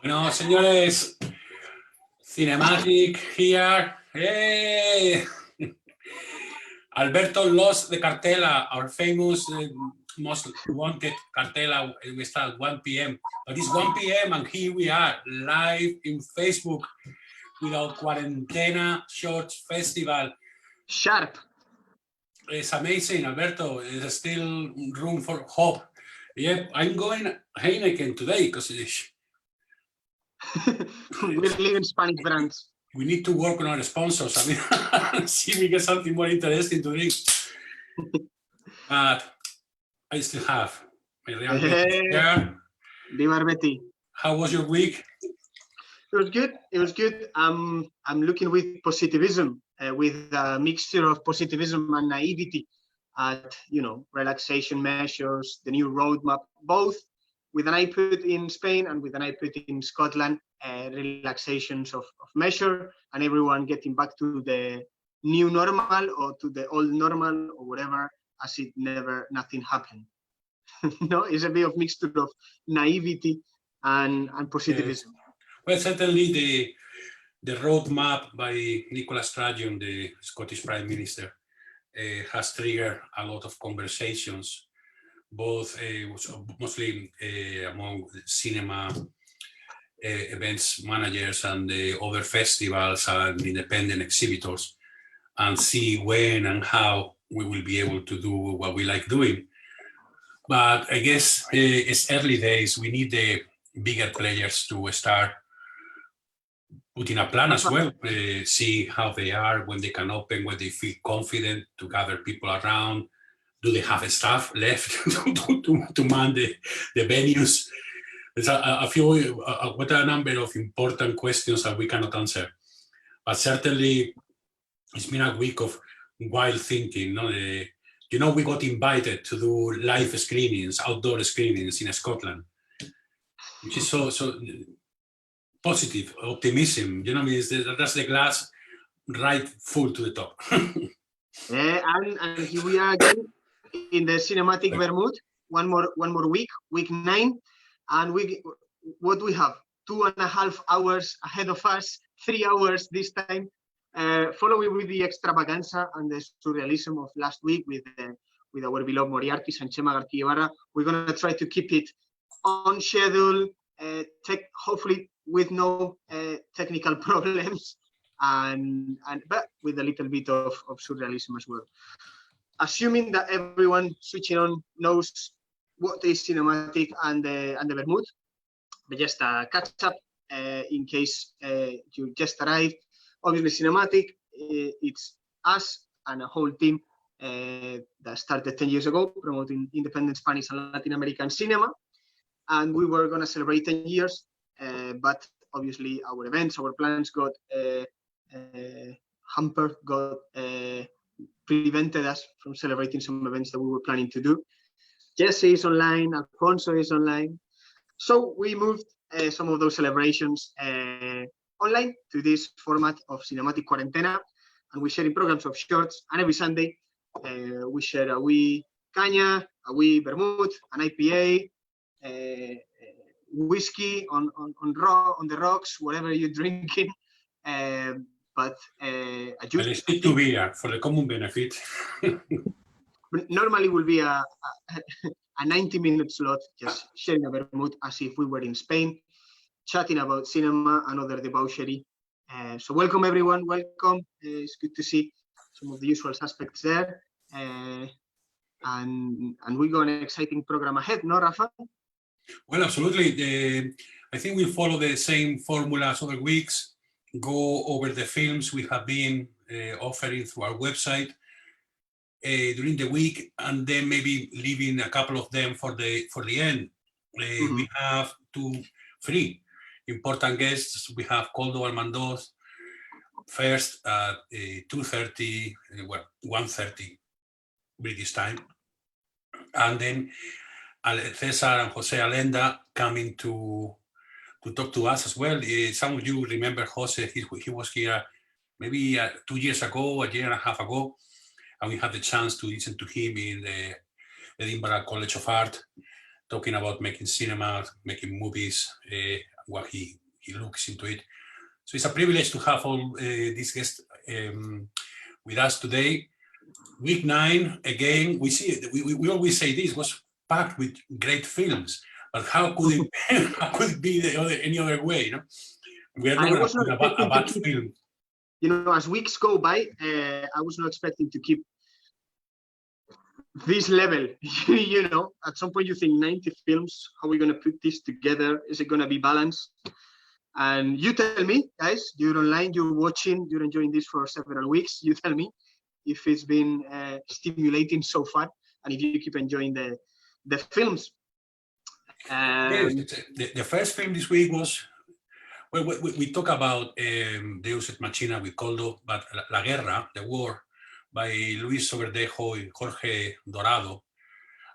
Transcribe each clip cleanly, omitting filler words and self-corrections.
Bueno, señores, CinemaAttic here. Hey! Alberto lost the cartela, our famous most wanted cartela. We start at 1 p.m. But it's 1 p.m. and here we are live in Facebook with our Cuarentena Shorts Festival. Sharp. It's amazing, Alberto. There's still room for hope. Yep, I'm going Heineken today because we're living Spanish brands. We need to work on our sponsors. I mean, see if we get something more interesting to drink. But I still have my Real Hey. Viva Betty. How was your week? It was good. It was good. I'm looking with positivism, with a mixture of positivism and naivety at, relaxation measures, the new roadmap, both with an eye put in Spain and with an eye put in Scotland, relaxations of measure and everyone getting back to the new normal or to the old normal or whatever, as if nothing happened. It's a bit of mixture of naivety and positivism. Well, certainly the roadmap by Nicola Sturgeon, the Scottish Prime Minister, has triggered a lot of conversations, both mostly among cinema events managers and the other festivals and independent exhibitors, and see when and how we will be able to do what we like doing. But I guess it's early days. We need the bigger players to start putting a plan as well, see how they are, when they can open, when they feel confident to gather people around. Do they have staff left to man the venues? There's what a number of important questions that we cannot answer. But certainly, it's been a week of wild thinking. We got invited to do live screenings, outdoor screenings in Scotland, which is so positive, optimism. That's the glass right full to the top. And here we are again in the CinemaAttic Vermut. One more week, week 9. And what we have 2.5 hours ahead of us, 3 hours this time, following with the extravaganza and the surrealism of last week with our beloved Moriartys and Chema García-Ibarra. We're going to try to keep it on schedule, hopefully with no technical problems, but with a little bit of surrealism as well. Assuming that everyone switching on knows what is CinemaAttic and the Vermut, but just a catch up in case you just arrived. Obviously, CinemaAttic, it's us and a whole team that started 10 years ago promoting independent Spanish and Latin American cinema. And we were going to celebrate 10 years, but obviously our events, our plans got hampered, prevented us from celebrating some events that we were planning to do. Jesse is online, Alfonso is online. So we moved some of those celebrations online to this format of CinemaAttic Cuarentena, and we're sharing programs of shorts, and every Sunday we share a wee caña, a wee vermouth, an IPA, whiskey on the rocks, whatever you're drinking, but a juice. Let's stick to beer for the common benefit. Normally will be a 90-minute slot, just sharing a vermouth as if we were in Spain, chatting about cinema and other debauchery. So welcome everyone, welcome. It's good to see some of the usual suspects there. And we got an exciting program ahead, no, Rafa? Well, absolutely. I think we'll follow the same formula as other weeks, go over the films we have been offering through our website during the week, and then maybe leaving a couple of them for the end. We have 3 important guests. We have Koldo Almandoz first at 2:30, 1:30 British time, and then Cesar and Jose Alenda coming to talk to us as well. Some of you remember Jose, he was here maybe 2 years ago, a year and a half ago, and we had the chance to listen to him in the Edinburgh College of Art, talking about making cinema, making movies, what he looks into it. So it's a privilege to have all these guests with us today. Week 9, again, we always say this was packed with great films, but how could it be any other way? You know, we are not going to put a bad film. You know, as weeks go by, I was not expecting to keep this level. You know, at some point you think 90 films, how are we going to put this together? Is it going to be balanced? And you tell me, guys, you're online, you're watching, you're enjoying this for several weeks. You tell me if it's been stimulating so far, and if you keep enjoying the films. Yes, the first film this week was, well, we talk about Deus Ex Machina with Koldo, but La Guerra, The War, by Luiso Berdejo Jorge Dorado.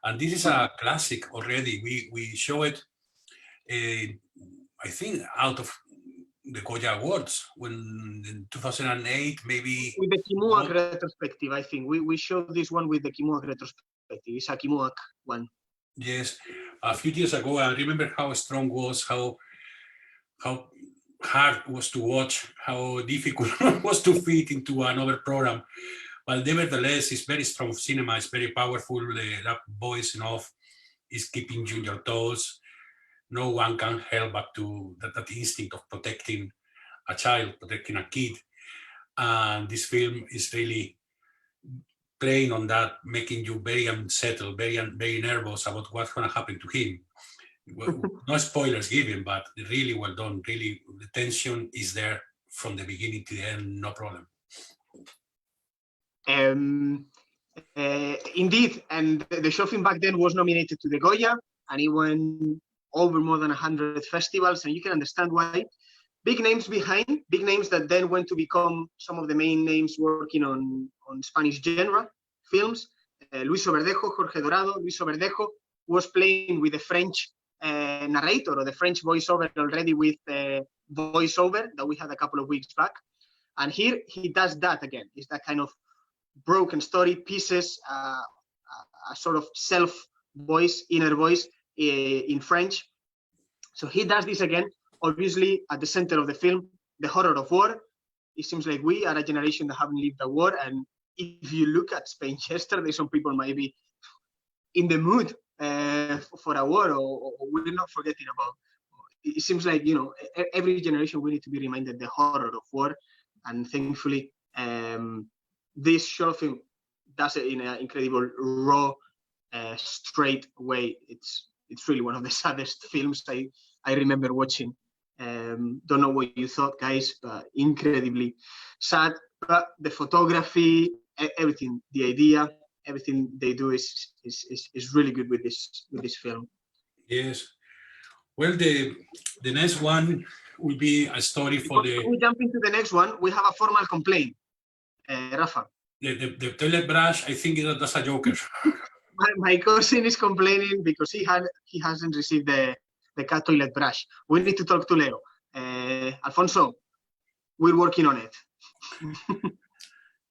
And this is a classic already. We show it, I think, out of the Goya Awards when in 2008, maybe. With the CinemaAttic retrospective, I think. We showed this one with the CinemaAttic retrospective. It's a CinemaAttic one. Yes, a few years ago, I remember how strong was, how hard it was to watch, how difficult it was to fit into another program. But nevertheless, it's very strong cinema, it's very powerful. That voice off is keeping you on your toes. No one can help but to that instinct of protecting a child, protecting a kid. And this film is really playing on that, making you very unsettled, very nervous about what's going to happen to him. No spoilers given, but really well done. Really, the tension is there from the beginning to the end, no problem. Indeed, and the short film back then was nominated to the Goya, and it went over more than 100 festivals, and you can understand why. Big names behind, big names that then went to become some of the main names working on Spanish genre films. Luiso Berdejo, Jorge Dorado. Luiso Berdejo was playing with the French narrator or the French voiceover already with voiceover that we had a couple of weeks back. And here he does that again. It's that kind of broken story pieces, a sort of self voice, inner voice in French. So he does this again. Obviously, at the center of the film, the horror of war. It seems like we are a generation that haven't lived a war. And if you look at Spain yesterday, some people might be in the mood for a war, or we're not forgetting about. It seems like, you know, every generation we need to be reminded the horror of war. And thankfully, this short film does it in an incredible, raw, straight way. It's really one of the saddest films I remember watching. Don't know what you thought, guys, but incredibly sad. But the photography, everything, the idea, everything they do is really good with this film. Yes. Well, the next one will be a story for the. Before we jump into the next one, we have a formal complaint, Rafa. The toilet brush, I think that's a joker. My cousin is complaining because he hasn't received the cat toilet brush. We need to talk to Leo. Alfonso, we're working on it.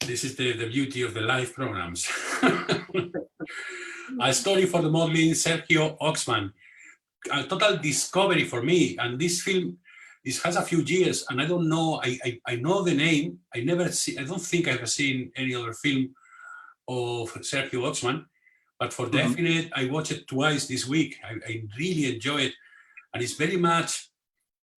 This is the beauty of the live programs. A story for the modeling, Sergio Oksman. A total discovery for me. And this film, this has a few years, and I don't know, I know the name. I don't think I've seen any other film of Sergio Oksman, but for definite, I watched it twice this week. I really enjoy it. And it's very much,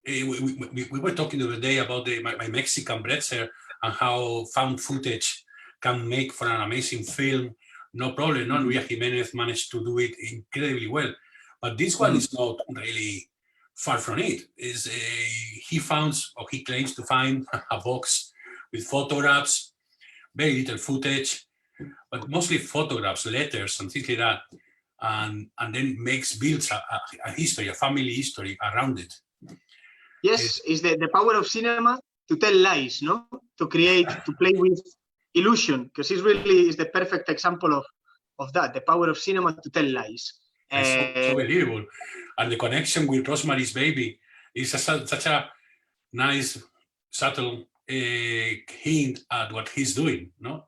we were talking the other day about my Mexican Bretzer and how found footage can make for an amazing film. No problem, Nuria Jimenez managed to do it incredibly well. But this one is not really far from it. He founds, or he claims to find, a box with photographs, very little footage, but mostly photographs, letters, and things like that. And then builds a history, a family history around it. Yes, it's the power of cinema to tell lies, no? To create, to play with illusion, because it really is the perfect example of that, the power of cinema to tell lies. It's so believable. And the connection with Rosemary's Baby is such a nice, subtle hint at what he's doing, no?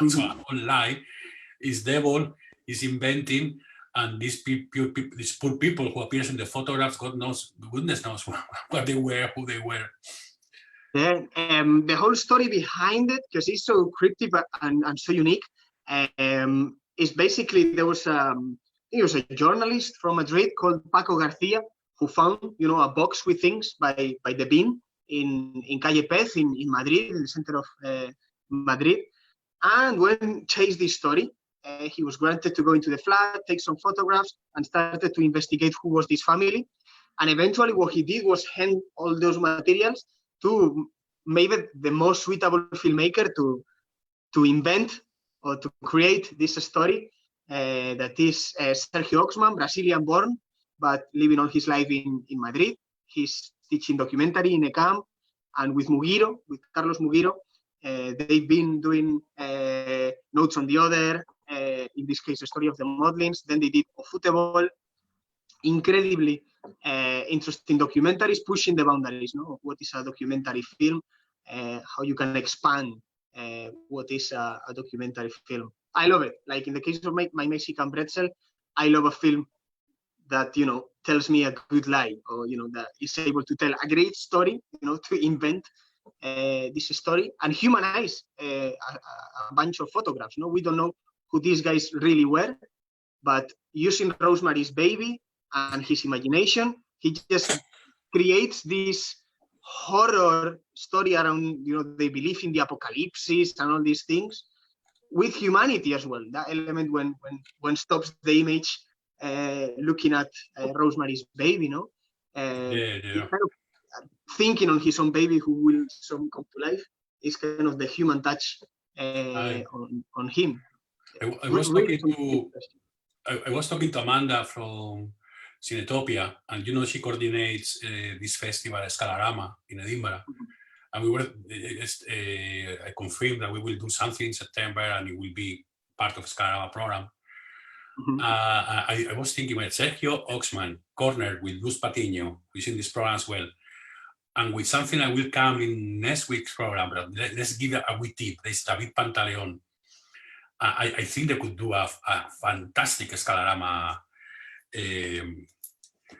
So online, is devil is inventing And these poor people who appears in the photographs, goodness knows what they were, who they were. Yeah, the whole story behind it, because it's so cryptic and so unique, is basically there was he was a journalist from Madrid called Paco Garcia who found a box with things by the bin in Calle Pez in Madrid, in the center of Madrid, and when chased this story, he was granted to go into the flat, take some photographs, and started to investigate who was this family. And eventually what he did was hand all those materials to maybe the most suitable filmmaker to invent or to create this story that is Sergio Oksman, Brazilian born, but living all his life in Madrid. He's teaching documentary in a camp, and with Carlos Mugiro, they've been doing Notes on the Other, in this case, the story of the Modlins. Then they did Football, incredibly interesting documentaries, pushing the boundaries of what is a documentary film, how you can expand what is a documentary film. I love it. Like in the case of my Mexican Pretzel, I love a film that tells me a good lie, or that is able to tell a great story, to invent this story and humanize a bunch of photographs. We don't know who these guys really were, but using Rosemary's Baby and his imagination, he just creates this horror story around, they believe in the apocalypse and all these things, with humanity as well. That element when stops the image looking at Rosemary's Baby, Yeah. Kind of thinking on his own baby who will soon come to life, is kind of the human touch on him. I was talking to Amanda from Cinetopia, and she coordinates this festival Escalarama in Edinburgh. And I confirmed that we will do something in September, and it will be part of Escalarama program. I was thinking about Sergio Oksman, cornered with Luiso Patiño, who is in this program as well. And with something that will come in next week's program, but let's give a wee tip. There's David Pantaleon. I think they could do a fantastic Escalarama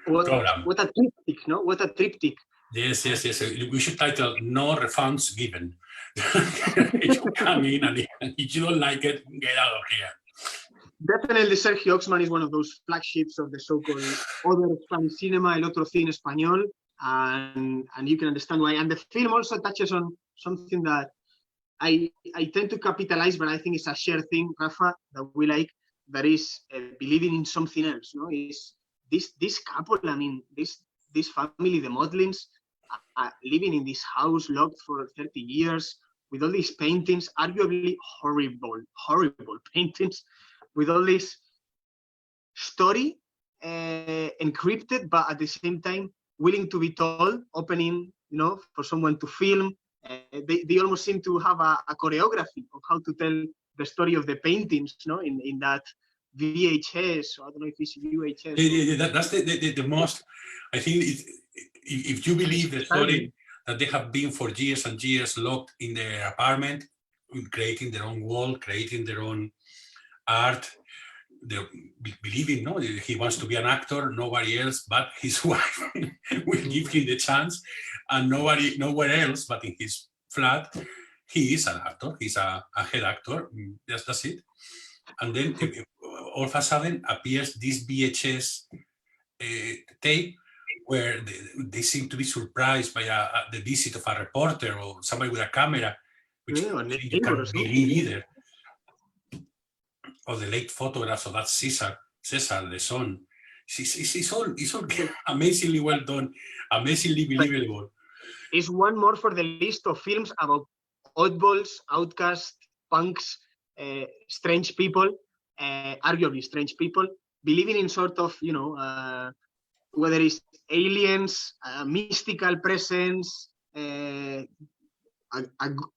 program. What a triptych, no? What a triptych. Yes. We should title No Refunds Given. You come in, and if you don't like it, get out of here. Definitely Sergio Oksman is one of those flagships of the so-called other Spanish cinema, El Otro Cine Español, and you can understand why. And the film also touches on something that I tend to capitalize, but I think it's a shared thing, Rafa, that we like, that is believing in something else. Is this couple, this family, the Modlins, living in this house locked for 30 years with all these paintings, arguably horrible paintings, with all this story encrypted, but at the same time willing to be told, opening, for someone to film. They almost seem to have a choreography of how to tell the story of the paintings, in that VHS, or I don't know if it's VHS. Yeah, that's the most, I think, if you believe the story, that they have been for years and years locked in their apartment, creating their own wall, creating their own art, believing he wants to be an actor, nobody else but his wife will give him the chance, and nowhere else but in his flat. He is an actor, he's a head actor, that's it. And then all of a sudden appears this VHS tape where they seem to be surprised by the visit of a reporter or somebody with a camera, which you can't believe either. Or the late photographs of that Cesar, the son. It's all amazingly well done, amazingly believable. It's one more for the list of films about oddballs, outcasts, punks, strange people, arguably strange people, believing in sort of, whether it's aliens, mystical presence, an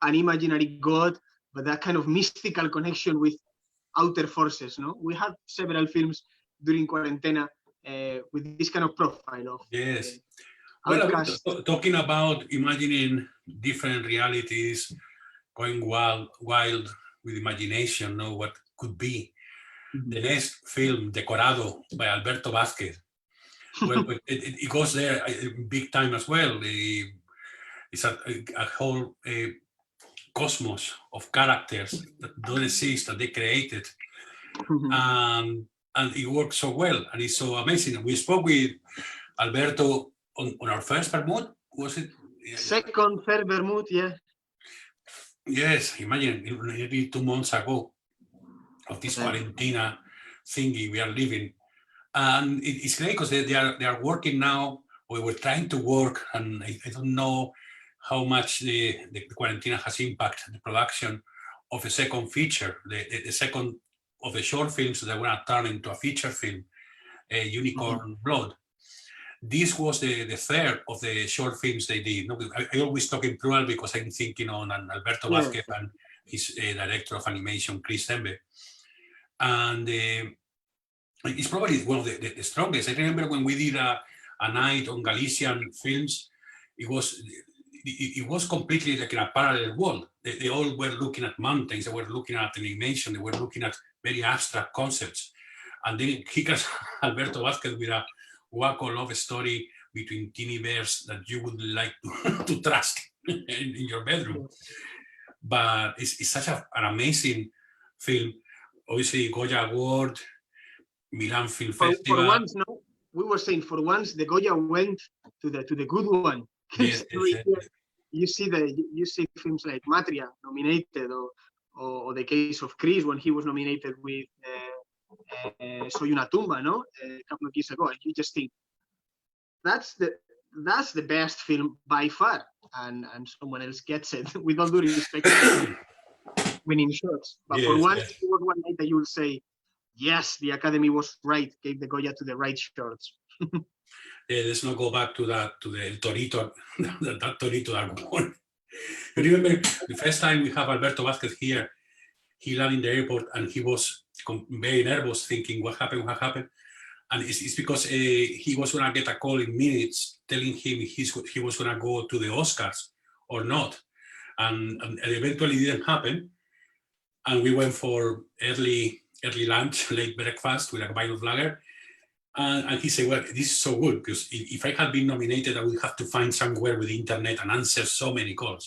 imaginary god, but that kind of mystical connection with outer forces. We had several films during Cuarentena with this kind of profile of talking about imagining different realities, going wild with imagination, what could be. the next film, Decorado, by Alberto Vazquez. Well, it goes there big time as well. It's a whole cosmos of characters that don't exist, that they created. And it works so well, and it's so amazing. We spoke with Alberto on our first Vermut, was it? Second, third Vermut, yeah. Yes, imagine, nearly 2 months ago of this Cuarentena thingy we are living. And it's great because they are working now, or we're trying to work, and I don't know how much the Cuarentena has impacted the production of a second feature, the second of the short films that were going to turn into a feature film, Unicorn Blood. This was the third of the short films they did. No, I always talk in plural because I'm thinking on Alberto Vazquez and his director of animation, Chris Tembe. And it's probably one of the strongest. I remember when we did a night on Galician films, it was completely like in a parallel world. They all were looking at mountains, they were looking at animation, they were looking at very abstract concepts. And then he comes Alberto Vazquez with a wacko love story between teeny bears that you would like to trust in your bedroom. But it's such an amazing film. Obviously, Goya Award, Milan Film Festival. For once, no, we were saying for once the Goya went to the good one. Yes, you see films like Matria nominated, or the case of Chris when he was nominated with Soy una tumba, no, a couple of years ago, and you just think that's the best film by far, and someone else gets it with all due respect, winning shots. But for once, it was one night that you will say, yes, the Academy was right, gave the Goya to the right shorts. Let's not go back to the Torito, that Torito that won. You remember the first time we have Alberto Vazquez here, he landed in the airport and he was very nervous, thinking, what happened? And it's because he was going to get a call in minutes telling him he was going to go to the Oscars or not. And eventually it didn't happen. And we went for early lunch, late breakfast with a bite of lager. And he said, well, this is so good because if I had been nominated, I would have to find somewhere with the internet and answer so many calls.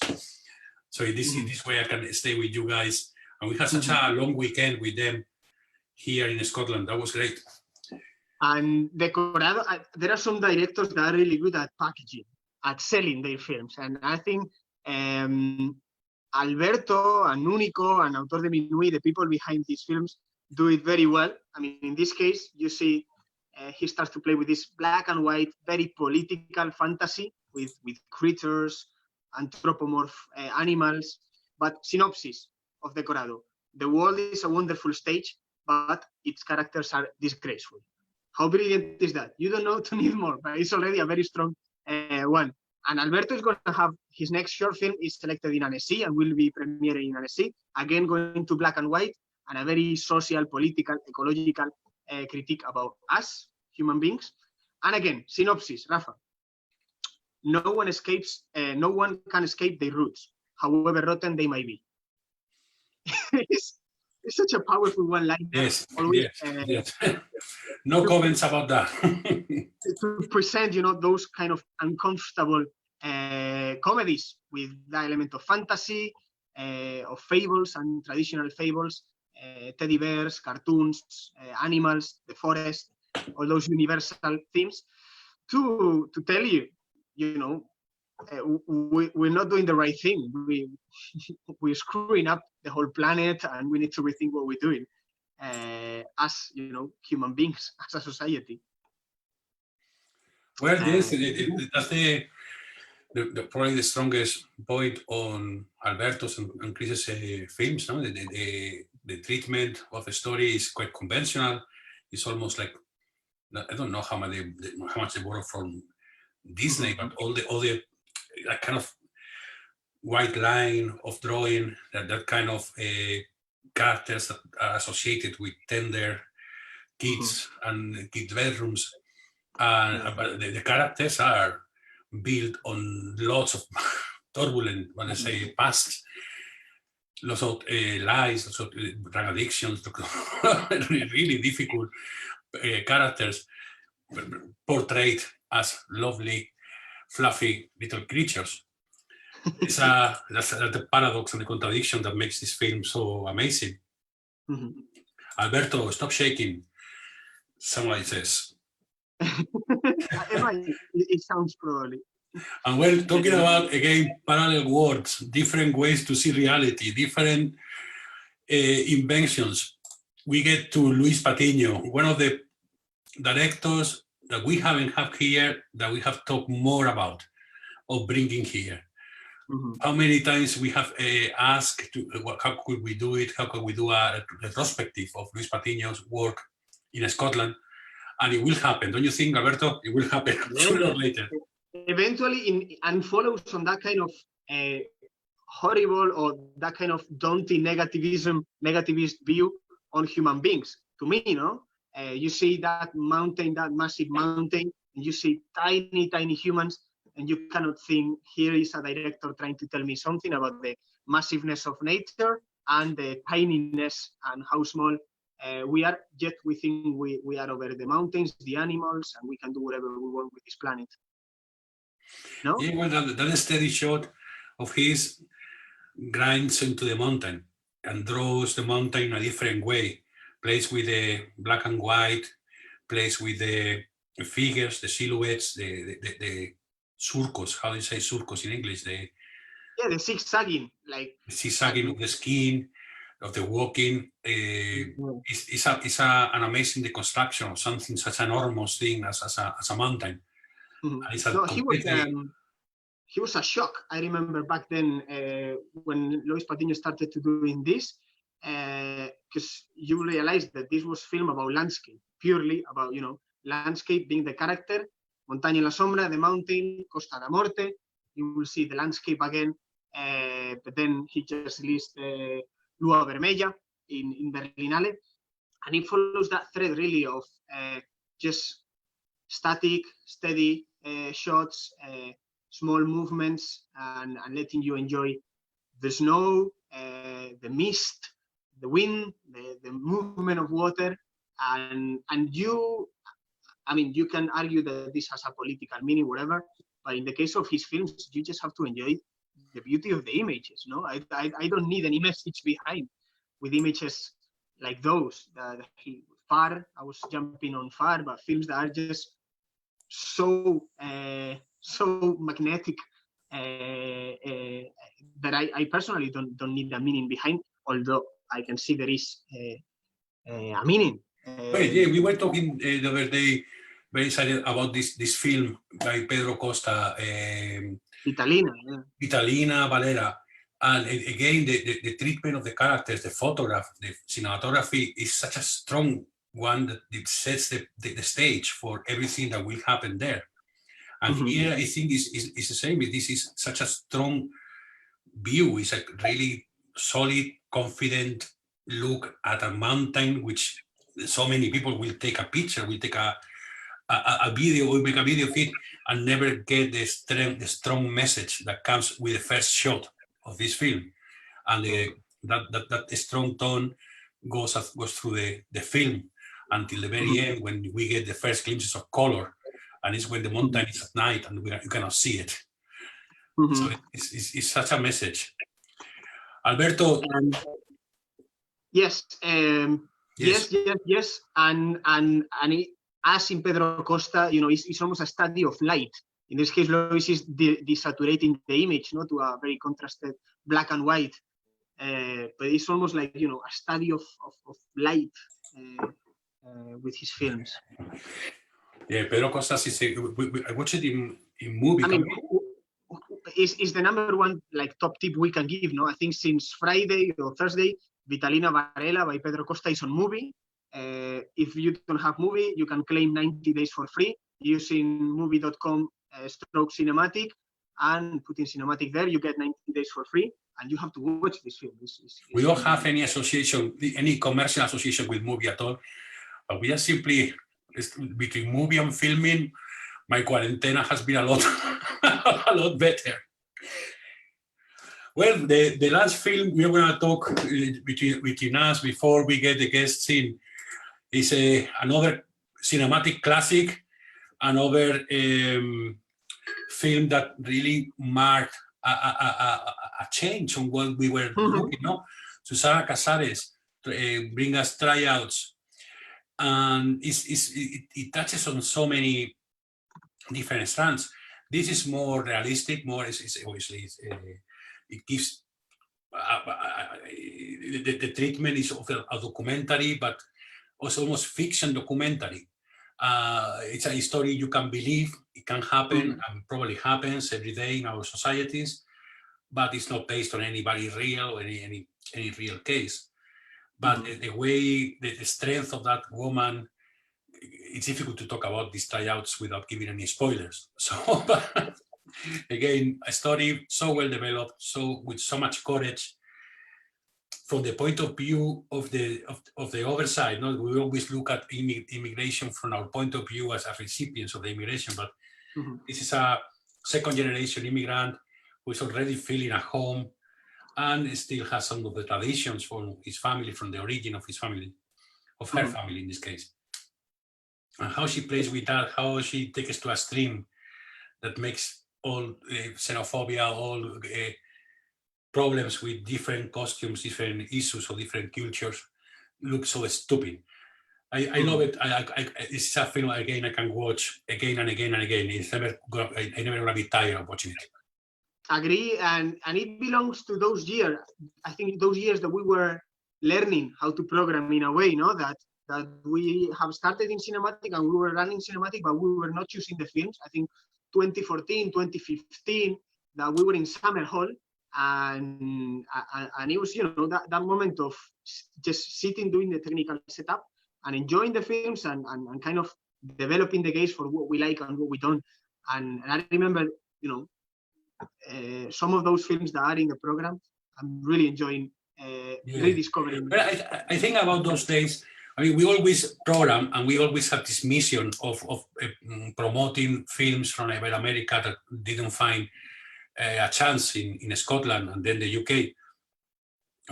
So this way I can stay with you guys. And we had such a long weekend with them here in Scotland. That was great. And Decorado, there are some directors that are really good at packaging, at selling their films. And I think Alberto and Único and Autor de Minuit, the people behind these films, do it very well. I mean, in this case, you see he starts to play with this black and white, very political fantasy with creatures, anthropomorph animals. But synopsis of Decorado: the world is a wonderful stage, but its characters are disgraceful. How brilliant is that? You don't know to need more, but it's already a very strong one. And Alberto is going to have his next short film is selected in Annecy and will be premiering in Annecy. Again, going to black and white and a very social, political, ecological critique about us, human beings. And again, synopsis, Rafa. No one can escape their roots, however rotten they might be. It's such a powerful one-liner. Yes. No comments about that. To present, those kind of uncomfortable comedies with the element of fantasy, of fables and traditional fables, teddy bears, cartoons, animals, the forest, all those universal themes, to tell you, we're not doing the right thing. We're screwing up the whole planet, and we need to rethink what we're doing as human beings, as a society. Well, yes, that's probably the strongest point on Alberto's and Chris's films. No? The treatment of the story is quite conventional. It's almost like, I don't know how much they borrow from Disney, but all the that kind of white line of drawing, that kind of characters that are associated with tender kids and kids' bedrooms. But the characters are built on lots of turbulent, when I say past. lots of lies, lots of drug addictions, really difficult characters portrayed as lovely, fluffy little creatures. That's the paradox and the contradiction that makes this film so amazing. Mhm. Alberto, stop shaking. Somebody says. It sounds probably. And we're talking about, again, parallel worlds, different ways to see reality, different inventions. We get to Lois Patiño, one of the directors that we haven't had here, that we have talked more about, of bringing here. Mm-hmm. How many times we have asked, how could we do it? How could we do a retrospective of Lois Patiño's work in Scotland? And it will happen, don't you think, Alberto? It will happen sooner or later. Eventually, and follows on that kind of horrible or that kind of daunting negativist view on human beings. To me, you see that mountain, that massive mountain, and you see tiny, tiny humans, and you cannot think, here is a director trying to tell me something about the massiveness of nature and the tininess and how small we are, yet we think we are over the mountains, the animals, and we can do whatever we want with this planet. No? Yeah, well, that steady shot of his grinds into the mountain and draws the mountain in a different way, plays with the black and white, plays with the figures, the silhouettes, the surcos. How do you say surcos in English? The zigzagging, like zigzagging of the skin, of the walking. It's an amazing deconstruction of something such an enormous thing as a mountain. Mm-hmm. He was a shock. I remember back then when Lois Patiño started to doing this, because you realize that this was film about landscape, purely about, landscape being the character, montaña en la sombra, the mountain, Costa da Morte. You will see the landscape again, but then he just released Lua Vermella in Berlinale, and it follows that thread really of just static, steady shots, small movements, and letting you enjoy the snow, the mist, the wind, the movement of water, and you can argue that this has a political meaning, whatever, but in the case of his films, you just have to enjoy the beauty of the images. I don't need any message behind with images like those. Far, I was jumping on Far, but films that are just so magnetic that I personally don't need a meaning behind, although I can see there is a meaning. We were talking the other day very excited about this film by Pedro Costa, Vitalina Valera, and again the treatment of the characters, the photograph, the cinematography is such a strong one that it sets the stage for everything that will happen there. And here I think is the same. This is such a strong view. It's a really solid, confident look at a mountain, which so many people will take a picture, will take a video, will make a video of it, and never get the strong message that comes with the first shot of this film. And that strong tone goes through the film until the very end, when we get the first glimpses of color. And it's when the mountain is at night and you cannot see it. So it's such a message. Alberto. Yes. And as in Pedro Costa, it's almost a study of light. In this case, Lois is desaturating the image, to a very contrasted black and white. But it's almost like, a study of light with his films. Yeah, Pedro Costa I watched it in movie. Is the number one top tip we can give, I think since Friday or Thursday, Vitalina Varela by Pedro Costa is on movie. If you don't have movie, you can claim 90 days for free using movie.com/CinemaAttic, and putting CinemaAttic there, you get 90 days for free, and you have to watch this film. We don't have any commercial association with movie at all, but we are simply, between movie and filming, my Cuarentena has been a lot better. Well, the last film we're going to talk between us before we get the guests in is another cinematic classic, another film that really marked a change on what we were looking. No, Susana Casares bring us Tryouts, and it touches on so many different strands. This is more realistic, more obviously it gives the treatment is of a documentary, but also almost fiction documentary. It's a story you can believe, it can happen, and probably happens every day in our societies, but it's not based on anybody real or any real case. But the way, the strength of that woman, it's difficult to talk about these Tryouts without giving any spoilers. So, again, a story so well developed, so with so much courage, from the point of view of the other side. No, we always look at immigration from our point of view as recipients of the immigration, but this is a second-generation immigrant who is already feeling at home and still has some of the traditions from his family, from the origin of his family, of her family in this case. And how she plays with that, how she takes us to a stream that makes all xenophobia, all problems with different costumes, different issues, or different cultures look so stupid. I love it. It's a film, again, I can watch again and again and again. It's never I never gonna be tired of watching it. Agree, and it belongs to those years. I think those years that we were learning how to program in a way, no, that we have started in CinemaAttic and we were running CinemaAttic, but we were not choosing the films. I think 2014, 2015, that we were in Summer Hall, and it was, you know, that moment of just sitting, doing the technical setup and enjoying the films and kind of developing the case for what we like and what we don't. And I remember, you know, some of those films that are in the program, I'm really enjoying rediscovering. But I think about those days, I mean, we always program and we always have this mission of promoting films from America that didn't find a chance in Scotland and then the UK.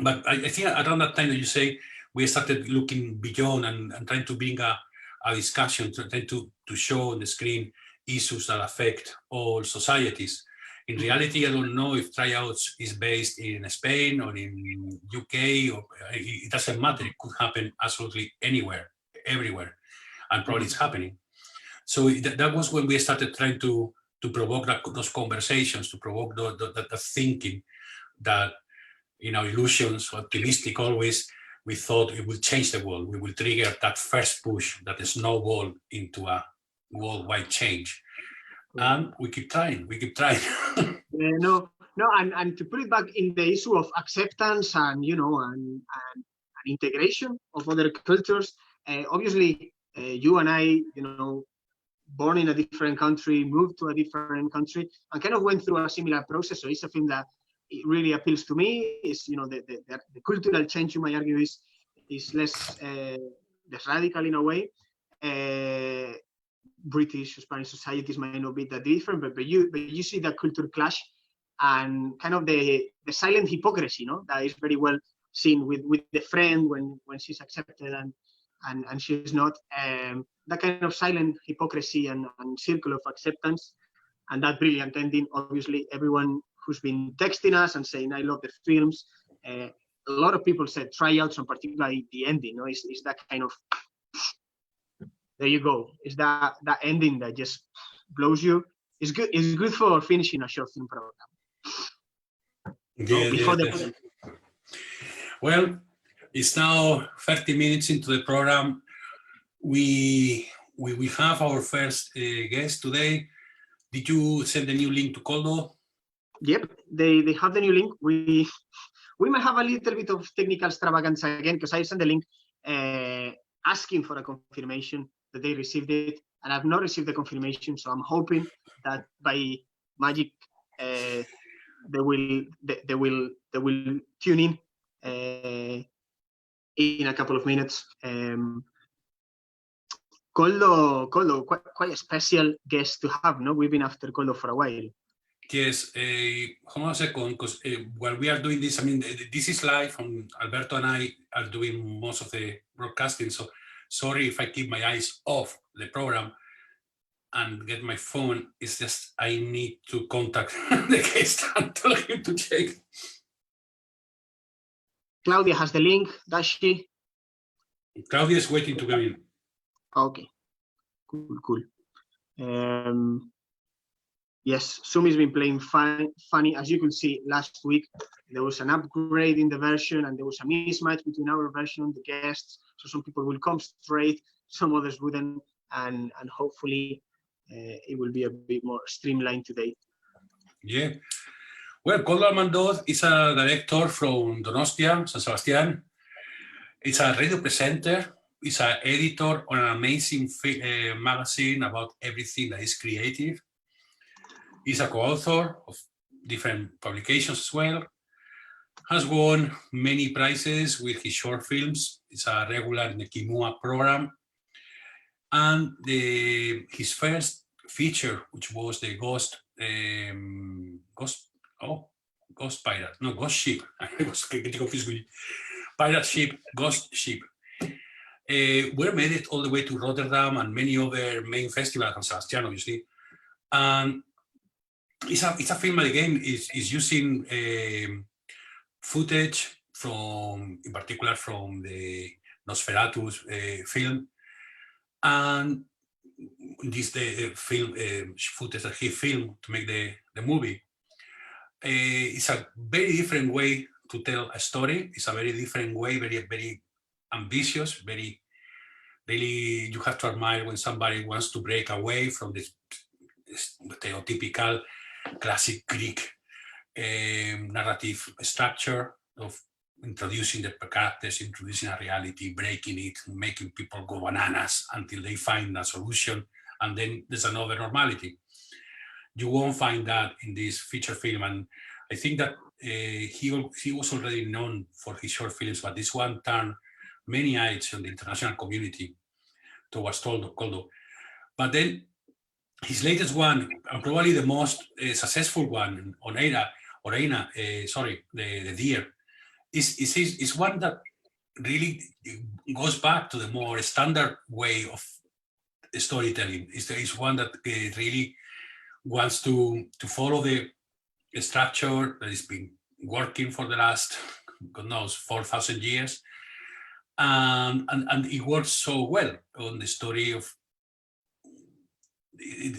But I think around that time that you say, we started looking beyond and trying to bring a discussion, trying to show on the screen issues that affect all societies. In reality, I don't know if Tryouts is based in Spain or in UK, or it doesn't matter. It could happen absolutely anywhere, everywhere, and probably it's happening. So that was when we started trying to provoke those conversations, to provoke the thinking that, in our illusions, optimistic always, we thought it will change the world. We will trigger that first push, that snowball into a worldwide change. And we keep trying. No, and to put it back in the issue of acceptance and, you know, and integration of other cultures. Obviously, you and I, you know, born in a different country, moved to a different country, and kind of went through a similar process. So it's a film that it really appeals to me. Is, you know, the cultural change, you might argue, is less radical in a way. British, Spanish societies might not be that different, but you see that culture clash and kind of the silent hypocrisy, no, that is very well seen with the friend when she's accepted and she's not. That kind of silent hypocrisy and circle of acceptance, and that brilliant ending. Obviously, everyone who's been texting us and saying I love the films, a lot of people said Tryouts, and particularly the ending, no, is that kind of. There you go. Is that ending that just blows you? It's good. It's good for finishing a short film program. Well, it's now 30 minutes into the program. We have our first guest today. Did you send the new link to Koldo? Yep, they have the new link. We might have a little bit of technical extravaganza again because I sent the link asking for a confirmation that they received it, and I've not received the confirmation. So I'm hoping that by magic they will tune in a couple of minutes. Koldo, quite a special guest to have. No, we've been after Koldo for a while. Yes, hold on a second, because while we are doing this, I mean, this is live, and Alberto and I are doing most of the broadcasting, so sorry if I keep my eyes off the program and get my phone. It's just I need to contact the guest and tell him to check. Claudia has the link, does she? Claudia is waiting to come in. Okay, cool. Yes, Sumi's been playing funny. As you could see last week, there was an upgrade in the version and there was a mismatch between our version and the guests. So some people will come straight, some others wouldn't, and hopefully it will be a bit more streamlined today. Yeah. Well, Koldo Almandoz is a director from Donostia, San Sebastián. He's a radio presenter. He's an editor on an amazing magazine about everything that is creative. He's a co-author of different publications as well. Has won many prizes with his short films. He's a regular in the Kimua program. And his first feature, which was the Ghost Ship. I was getting confused with Pirate Ship, Ghost Ship. We made it all the way to Rotterdam and many other main festivals in San Sebastián, obviously. And it's a film again. Is using footage from, in particular, from the Nosferatu film, and this the film footage that he filmed to make the movie. It's a very different way to tell a story. It's a very different way, very ambitious, very really. You have to admire when somebody wants to break away from this stereotypical classic Greek narrative structure of introducing the characters, introducing a reality, breaking it, making people go bananas until they find a solution, and then there's another normality. You won't find that in this feature film, and I think that he was already known for his short films, but this one turned many eyes on the international community towards Koldo. But then his latest one, and probably the most successful one, Oreina, the Deer, is one that really goes back to the more standard way of storytelling. It's one that really wants to follow the structure that has been working for the last, God knows, 4,000 years. And it works so well on the story of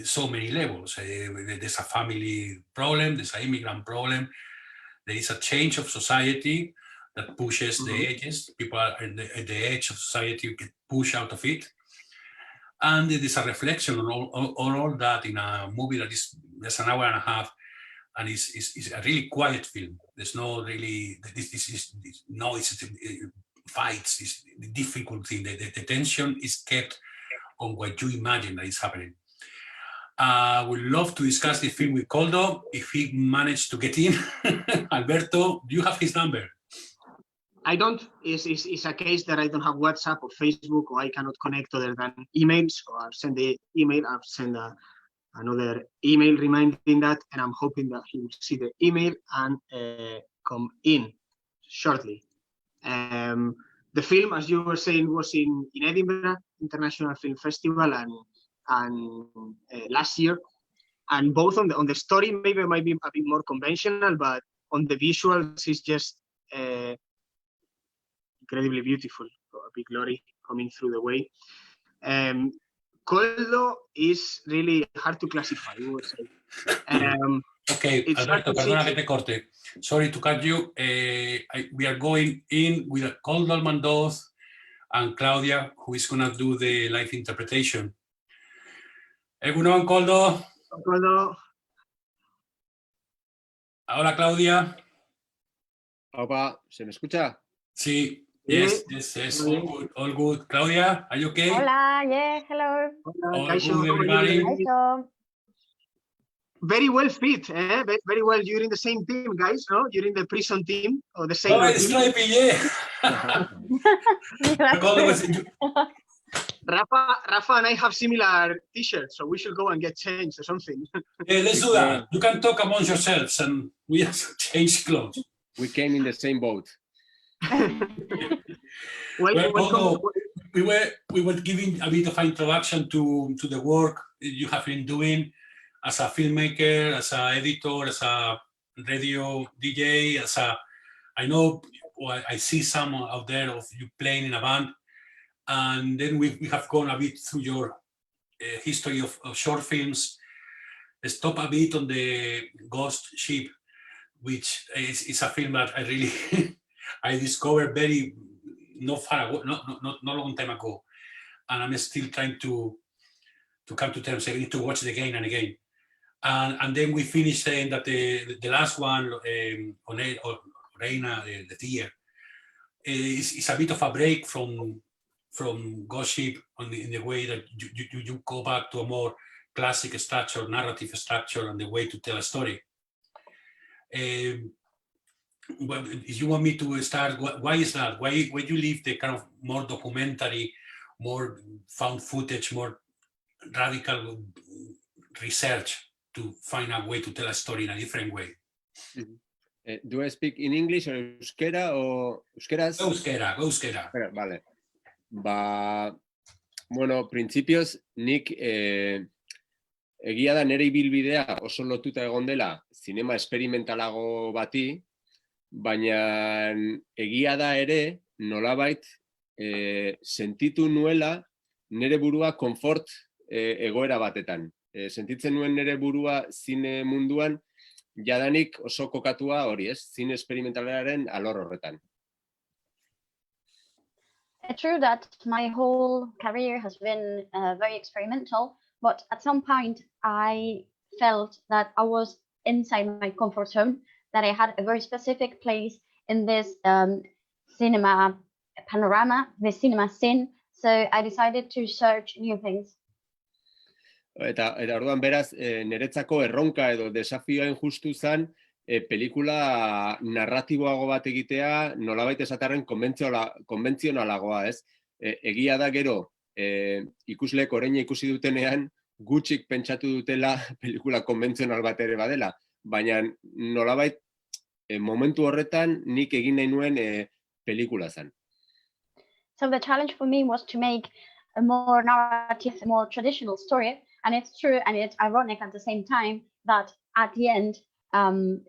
so many levels. There's a family problem, there's an immigrant problem, there is a change of society that pushes the edges. People are at the edge of society, get pushed out of it. And there is a reflection on all that in a movie that is just an hour and a half, and it's a really quiet film. There's no really, this is noise, fights, it's the difficult thing. The tension is kept on what you imagine that is happening. We'd love to discuss the film with Koldo if he managed to get in. Alberto, do you have his number? I don't. It's a case that I don't have WhatsApp or Facebook, or I cannot connect other than emails. So I've sent the email, I've sent another email reminding that, and I'm hoping that he will see the email and come in shortly. The film, as you were saying, was in Edinburgh International Film Festival and last year, and both on the story maybe it might be a bit more conventional, but on the visuals it's just incredibly beautiful. A big lorry coming through the way. Koldo is really hard to classify, we would say. Okay, Alberto, perdona que te corte. Sorry to cut you. We are going in with Koldo Almandoz and Claudia, who is going to do the live interpretation. Egunon, Koldo. Koldo. Hola, Claudia. Opa, ¿se me escucha? Sí. Yes. All good. Claudia, are you okay? Hola, yeah, hello. All good, everybody. Very well fit, eh? Very well. You're in the same team, guys, no? You're in the prison team or the same team. Stripey, yeah. Rafa and I have similar t-shirts, so we should go and get changed or something. Let's do that. You can talk amongst yourselves and we have to change clothes. We came in the same boat. Well, we were giving a bit of an introduction to the work you have been doing as a filmmaker, as an editor, as a radio DJ, I know I see some out there of you playing in a band, and then we have gone a bit through your history of short films. Stop a bit on the Ghost Ship, which is a film that I really I discovered very not far ago, not long time ago, and I'm still trying to come to terms. I need to watch it again and again. And then we finished saying that the last one, Reina, the Tier, is a bit of a break from Ghost Ship in the way that you go back to a more classic structure, narrative structure, and the way to tell a story. Well, if you want me to start, why is that? Why you leave the kind of more documentary, more found footage, more radical research to find a way to tell a story in a different way? Do I speak in English or Euskera o Euskeraz? Euskera. Vale. Bueno, principios, nik egia da nire ibilbidea oso lotuta egon dela zinema esperimentalago bati, baina egia da ere nolabait sentitu nuela nire burua konfort egoera batetan. Sentitzen nuen nire burua zine munduan jadanik oso kokatua hori, ez? Zine esperimentalaren alor horretan. It's true that my whole career has been very experimental, but at some point I felt that I was inside my comfort zone, that I had a very specific place in this cinema panorama, this cinema scene, so I decided to search new things. Eta orduan beraz, niretzako erronka edo desafioen justu zen pelikula narratiboago bat egitea, nolabait esatarren konbentzionalagoa, ez? Egia da gero, ikusleek orain ikusi dutenean, gutxik pentsatu dutela pelikula konbentzional bat ere badela, baina nolabait momentu horretan nik egin nahi nuen pelikula zen. So the challenge for me was to make a more narrative, a more traditional story. And it's true, and it's ironic at the same time that at the end,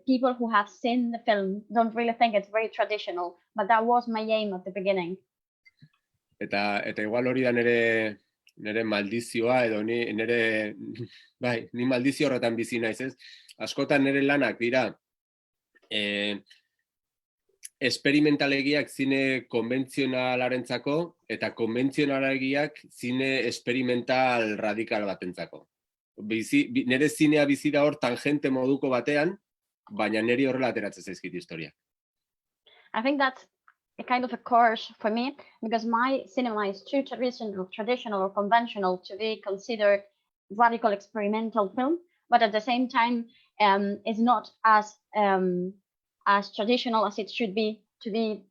people who have seen the film don't really think it's very traditional, but that was my aim at the beginning. Eta igual hori da nire maldizioa edo ni maldizio horretan bizi naiz, ez? Askotan nire lanak dira esperimentalegiak zine konbentzionalarentzako eta konbentzionalegiak zine esperimental radikal batentzako. Nire zinea bizi da hor tangente moduko batean, baina niri horrela ateratzen zaizkit historia. I think that's a kind of a curse for me, because my cinema is too traditional or conventional to be considered radical experimental film, but at the same time is not as traditional as it should be to be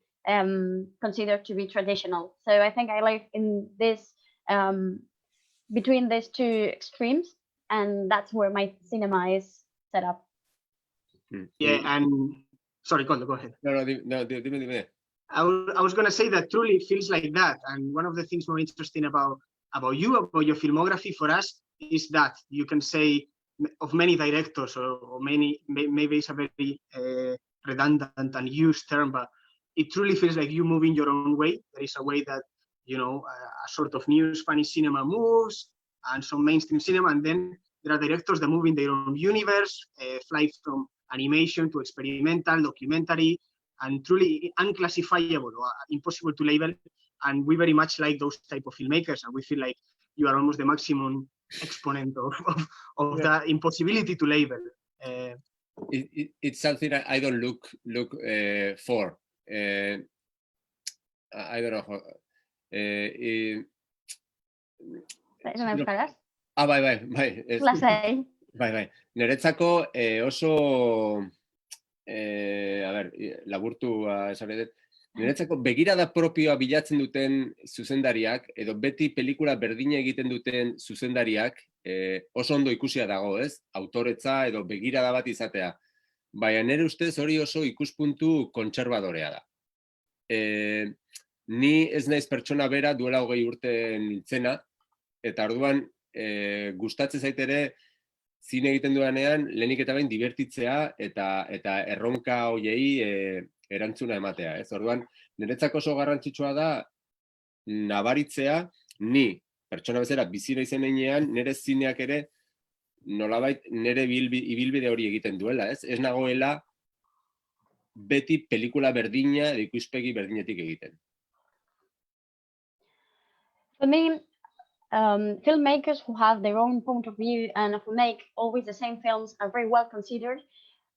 considered to be traditional. So I think I live in this between these two extremes, and that's where my cinema is set up. Yeah, and sorry, Koldo, go ahead. No, dime. I was going to say that truly it feels like that, and one of the things more interesting about you, about your filmography for us, is that you can say of many directors or many, maybe it's a very redundant and used term, but it truly feels like you move in your own way. There is a way that, you know, a sort of new Spanish cinema moves and some mainstream cinema, and then there are directors that move in their own universe, fly from animation to experimental, documentary, and truly unclassifiable or impossible to label. And we very much like those type of filmmakers, and we feel like you are almost the maximum exponent of that impossibility to label. It's something I don't look for. I don't know. Bai. Lasai. Bai. Niretzako oso, laburtu esan dut, niretzako begirada propioa bilatzen duten zuzendariak, edo beti pelikula berdina egiten duten zuzendariak, oso ondo ikusia dago, ez? Autoretza edo begirada bat izatea. Baina nire ustez hori oso ikuspuntu kontserbadorea da. Ni ez naiz pertsona bera duela 20 urte nintzena, eta orduan gustatzen zait ere zine egiten dudanean lehenik eta behin dibertitzea eta erronka hoiei erantzuna ematea, ez? Orduan, niretzako oso garrantzitsua da nabaritzea, ni pertsona bezala bizi naizen heinean, nire zineak ere nolabait nire ibilbide hori egiten duela, ez? Ez nagoela beti pelikula berdina edo ikuspegi berdinetik egiten. For me, filmmakers who have their own point of view and who make always the same films are very well considered.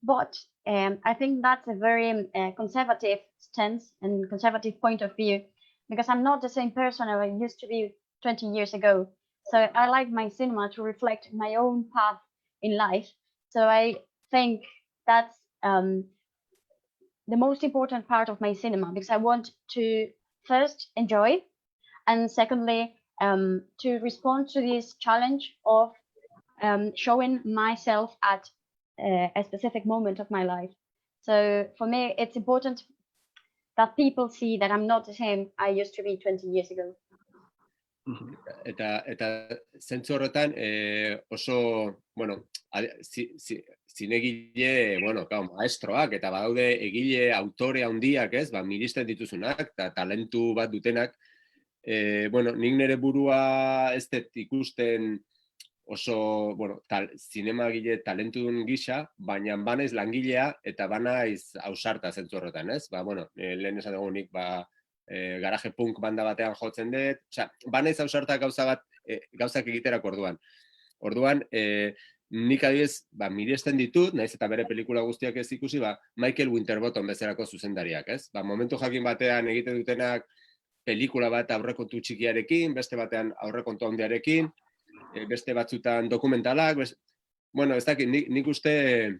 But I think that's a very conservative stance and conservative point of view, because I'm not the same person I used to be 20 years ago. So I like my cinema to reflect my own path in life. So I think that's the most important part of my cinema, because I want to first enjoy, and secondly, to respond to this challenge of showing myself at a specific moment of my life. So for me, it's important that people see that I'm not the same I used to be 20 years ago. Eta zentzu horretan oso, bueno, zinegile, bueno, maestroak, eta badaude egile autore handiak, ez, miristen dituzunak, eta talentu bat dutenak. Bueno, nik nire burua ez dut ikusten oso, bueno, zinemagile talentudun gisa, baina banaiz langilea eta banaiz ausarta zentzu horretan, ez? Bueno, lehen esan dugu nik, garaje punk banda batean jotzen dut, banaiz ausarta gauzak egiterako orduan. Orduan, nik adibidez, miresten ditut, naiz eta bere pelikula guztiak ez ikusi, Michael Winterbottom bezalako zuzendariak, ez? Momentu jakin batean egiten dutenak pelikula bat aurrekontu txikiarekin, beste batean aurrekontu handiarekin, beste batzutan dokumentalak, bueno, ez dakit, nik uste,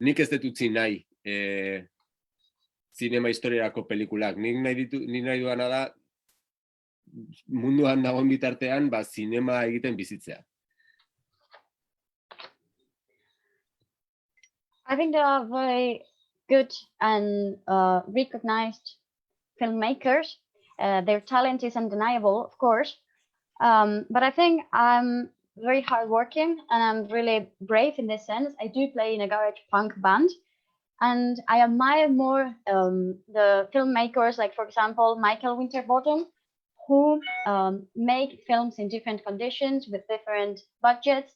nik ez dut utzi nahi zinema historiarako pelikulak. Nik nahi duana da, munduan dagoen bitartean, zinema egiten bizitzea. I think there are very good and recognized filmmakers. Their talent is undeniable, of course. But I think I'm very hardworking and I'm really brave in this sense. I do play in a garage punk band, and I admire more the filmmakers, like, for example, Michael Winterbottom, who make films in different conditions with different budgets,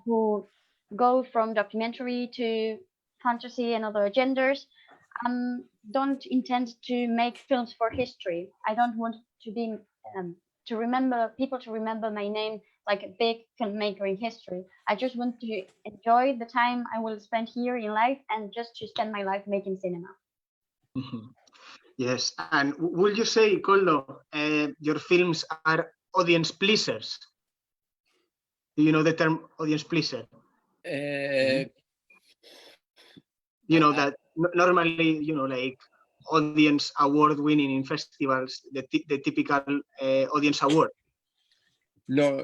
who go from documentary to fantasy and other genders. Don't intend to make films for history. I don't want to be to remember people to remember my name like a big filmmaker in history. I just want to enjoy the time I will spend here in life and just to spend my life making cinema. Yes, and will you say, Koldo, your films are audience pleasers? Do you know the term audience pleaser? You know that normally, you know, like audience award winning in festivals, the typical audience award. No,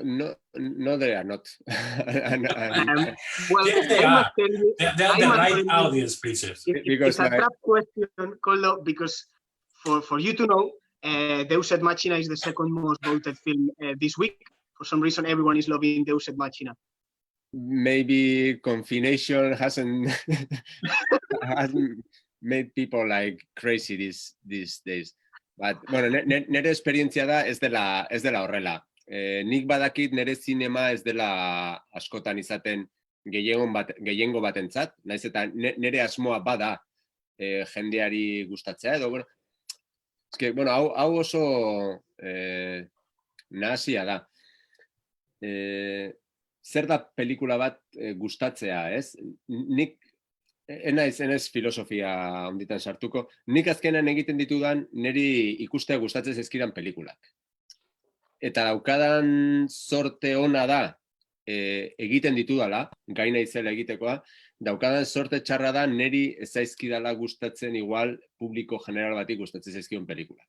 they are not. Well, yes, they are. They are the right audience pleasers. It's a trap question, Koldo, because for you to know, Deus Ex Machina is the second most voted film this week. For some reason, everyone is loving Deus Ex Machina. Maybe confination hasn't made people like crazy these days. But, bueno, nire esperientzia da ez dela horrela. Nik badakit nire zinema ez dela askotan izaten gehiengo batentzat, naiz eta nire asmoa bada jendeari gustatzea edo, bueno, eske, bueno, hau oso nahasia da. Zer da pelikula bat gustatzea, ez? Nik enaiz filosofia onditan sartuko, nik azkenan egiten ditudan niri ikustea gustatzen zaizkidan pelikulak. Eta daukadan sorte ona da, egiten ditudala, gai naizela egitekoa, daukadan sorte txarra da neri ez zaizkidala gustatzen igual publiko general bati gustatzen zaizkion pelikula.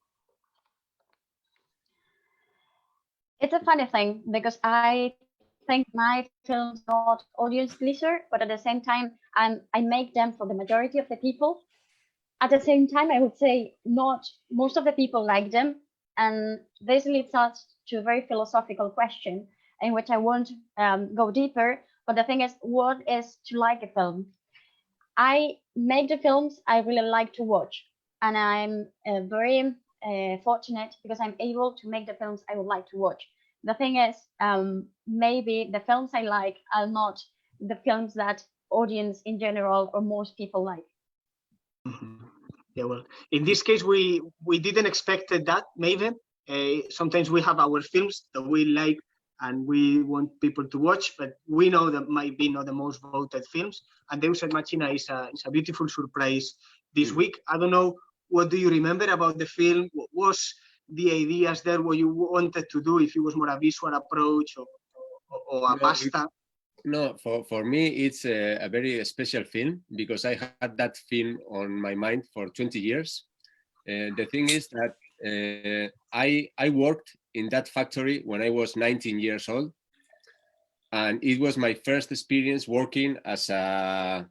It's a funny thing because I think my films are not audience pleaser, but at the same time, I make them for the majority of the people. At the same time, I would say not most of the people like them. And this leads us to a very philosophical question in which I won't go deeper. But the thing is, what is to like a film? I make the films I really like to watch. And I'm very fortunate because I'm able to make the films I would like to watch. The thing is, maybe the films I like are not the films that audience in general or most people like. Yeah, well, in this case, we didn't expect that, maybe. Sometimes we have our films that we like and we want people to watch, but we know that might be not the most voted films. And Deus Ex Machina is a beautiful surprise this week. I don't know, what do you remember about the film? What was the ideas there, what you wanted to do, if it was more a visual approach or a pasta? No, for me, it's a very special film because I had that film on my mind for 20 years. The thing is that I worked in that factory when I was 19 years old. And it was my first experience working as a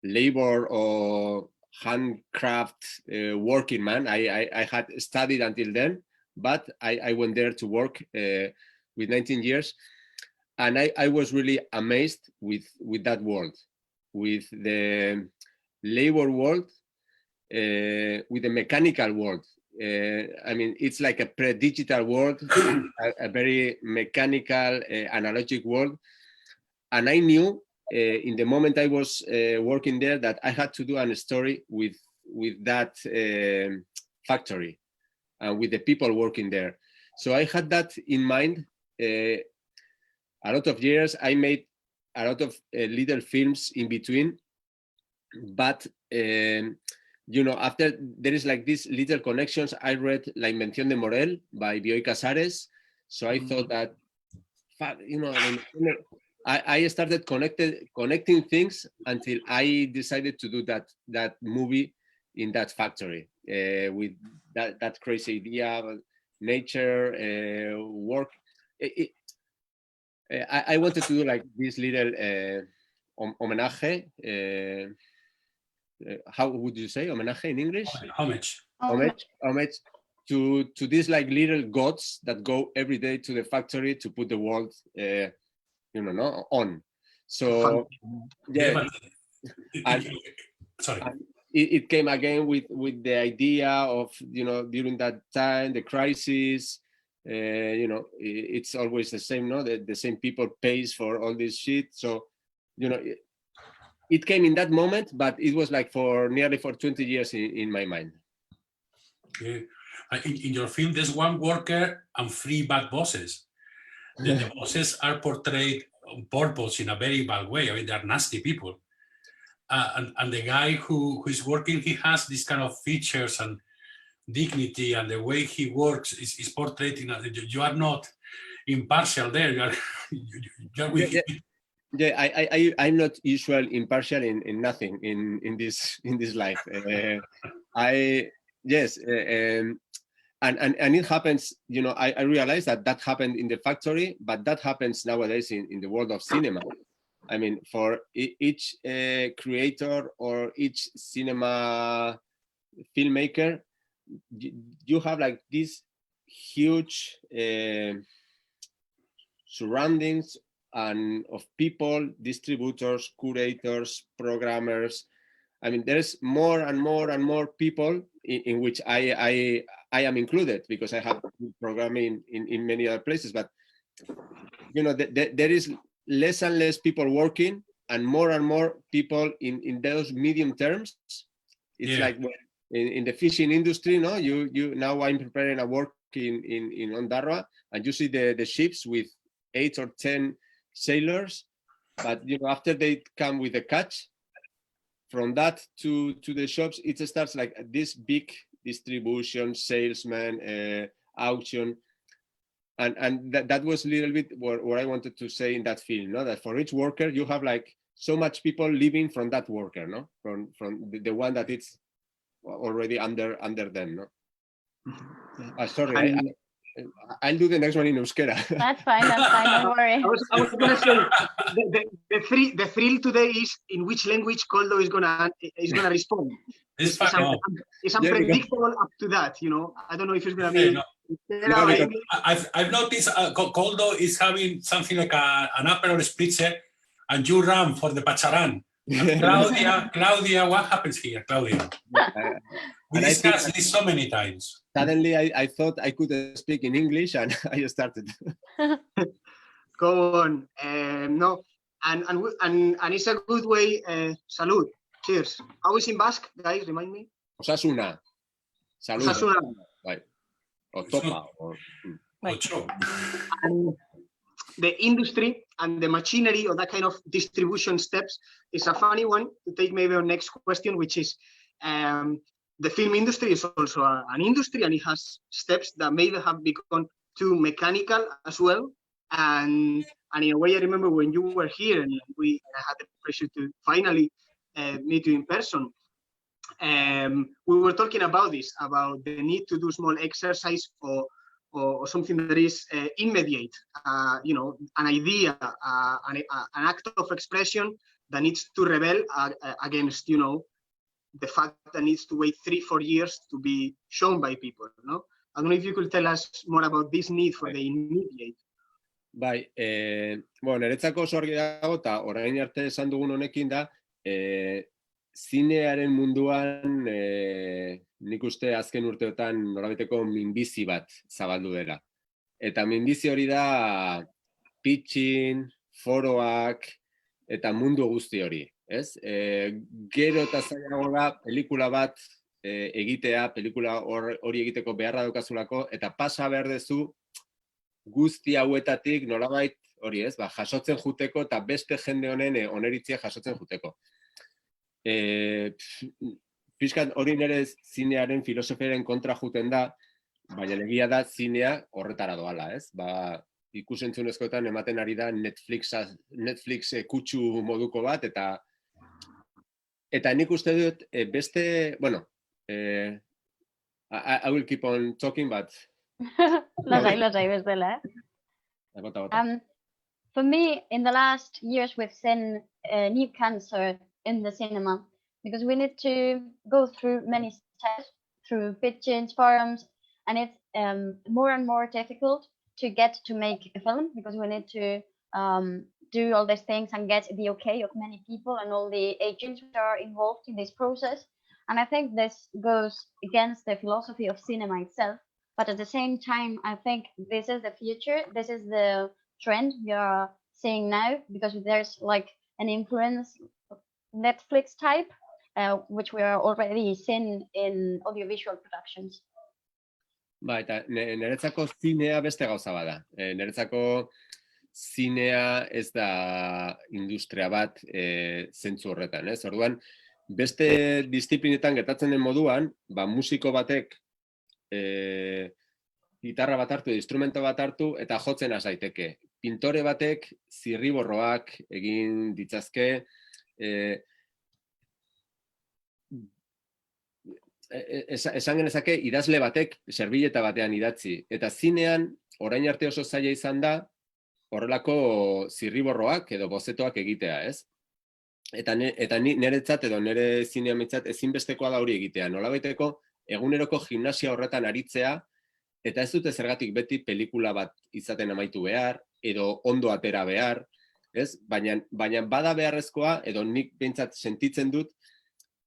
labor or handcraft working man. I had studied until then, but I went there to work with 19 years. And I was really amazed with that world, with the labor world, with the mechanical world. I mean, it's like a pre-digital world, a very mechanical, analogic world. And I knew in the moment I was working there that I had to do a story with that factory and with the people working there. So I had that in mind. A lot of years, I made a lot of little films in between, but you know, after there is like these little connections. I read La Invención de Morel by Bioy Casares, so I thought that, you know, I started connecting things until I decided to do that movie in that factory with that crazy idea of nature, work. I wanted to do like this little homenaje. How would you say homenaje in English? Homage. Homage to these like little gods that go every day to the factory to put the world, you know, no, on. So yeah, Sorry. It came again with the idea of, you know, during that time, the crisis. You know, it's always the same, no? The same people pays for all this shit. So, you know, it came in that moment, but it was like nearly for 20 years in my mind. Yeah. In your film, there's one worker and 3 bad bosses. The bosses are portrayed on purpose in a very bad way. I mean, they're nasty people. And the guy who is working, he has this kind of features and dignity, and the way he works is portrayed in you are not impartial there. You are with yeah, I'm not usual impartial in nothing in this life. Yes, and it happens, you know, I realized that happened in the factory, but that happens nowadays in the world of cinema. I mean, for each creator or each cinema filmmaker, you have like these huge surroundings and of people, distributors, curators, programmers. I mean, there's more and more and more people in which I am included because I have programming in many other places. But you know, there is less and less people working and more people in those medium terms. It's like in the fishing industry, no? You now I'm preparing a work in Ondarroa, and you see the ships with 8 or 10 sailors, but you know, after they come with a catch, from that to the shops, it starts like this big distribution, salesman, auction. And that was a little bit what I wanted to say in that film, no? That for each worker you have like so much people living from that worker, no? From the one that it's already under them, no? Sorry, I'll do the next one in Euskera. That's fine, don't worry. I was gonna say the thrill today is in which language Koldo is gonna respond. It's It's unpredictable up to that, you know. I don't know if it's gonna be. I've noticed Koldo is having something like an Aperol Spritzer, and you run for the Pacharan. Claudia, what happens here, Claudia? We discussed this so many times. Suddenly, I thought I could speak in English, and I started. Go on. No, and it's a good way. Salud. Cheers. How is in Basque, guys? Remind me. Osasuna. Salud. Osasuna. Right. Or topa. And the industry and the machinery or that kind of distribution steps is a funny one to take maybe our next question, which is the film industry is also an industry, and it has steps that maybe have become too mechanical as well. And in a way, I remember when you were here and I had the pleasure to finally meet you in person. We were talking about this, about the need to do small exercise or something that is immediate, you know, an idea, an act of expression that needs to rebel against, you know, the fact that needs to wait 3-4 years to be shown by people, no? I don't know if you could tell us more about this need for the immediate. Bai, niretzako oso argi dago, eta orain arte esan dugun honekin da, zinearen munduan nik uste azken urteotan norabiteko minbizi bat zabaldu dela. Eta minbizi hori da pitching, foroak eta mundu guzti hori. Ez? Gero eta zailago da pelikula bat egitea, pelikula hori egiteko beharra daukazulako, eta pasa behar dezu guzti hauetatik nolabait hori, ez? Jasotzen juteko eta beste jende honen oneritzia jasotzen juteko. Pixkat hori nire zinearen filosofiaren kontra juten da, baina egia da zinea horretara doala, ez? Ikusentzunezkoetan ematen ari da Netflix kutsu moduko bat, eta nik uste dut beste, bueno, I will keep on talking, but... Lasai bestela, For me, in the last years, we've seen a new cancer in the cinema, because we need to go through many steps, through pitching, forums, and it's more and more difficult to get to make a film, because we need to do all these things and get the okay of many people and all the agents that are involved in this process. And I think this goes against the philosophy of cinema itself. But at the same time, I think this is the future. This is the trend we are seeing now, because there's like an influence Netflix type, which we are already seeing in audiovisual productions. Ba, eta niretzako zinea beste gauza bada. Niretzako zinea ez da industria bat zentzu horretan, ez? Orduan, beste disiplinetan gertatzen den moduan, musiko batek gitarra bat hartu, instrumento bat hartu, eta jotzen has daiteke. Pintore batek zirriborroak egin ditzazke, esan genezake idazle batek serbileta batean idatzi. Eta zinean, orain arte oso zaila izan da, horrelako zirriborroak edo bozetoak egitea, ez? Eta niretzat edo nire zinean mitzat ezinbestekoa da hori egitea. Nolabaiteko eguneroko gimnasia horretan aritzea, eta ez dute zergatik beti pelikula bat izaten amaitu behar, edo ondo atera behar, ez? Baina bada beharrezkoa, edo nik behintzat sentitzen dut,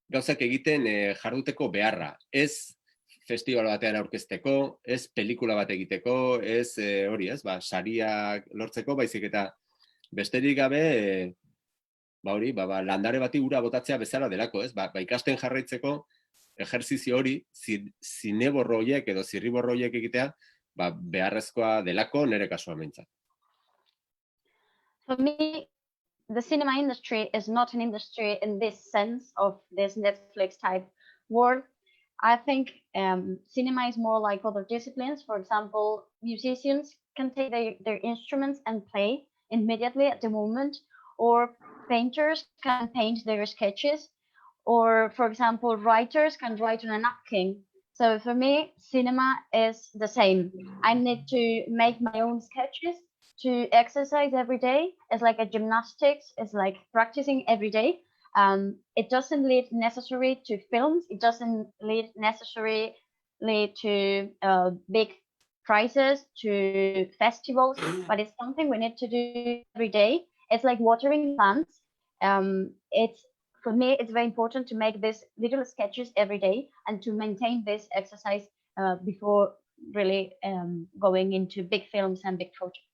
gauzak egiten jarduteko beharra. Ez festival batean aurkezteko, ez pelikula bat egiteko, ez hori, ez? Sariak lortzeko, baizik eta besterik gabe, landare bati ura botatzea bezala delako, ez? Ikasten jarraitzeko, ejerzizio hori, zineborro horiek edo zirriborro horiek egitea, beharrezkoa delako nire kasuan behintzat. For me, the cinema industry is not an industry in this sense of this Netflix type world. I think cinema is more like other disciplines. For example, musicians can take their instruments and play immediately at the moment, or painters can paint their sketches, or for example, writers can write on a napkin. So for me, cinema is the same. I need to make my own sketches to exercise every day. It's like a gymnastics. It's like practicing every day. It doesn't lead necessarily to films. It doesn't lead necessarily to big prizes, to festivals, but it's something we need to do every day. It's like watering plants. It's for me, it's very important to make these little sketches every day and to maintain this exercise before really going into big films and big projects.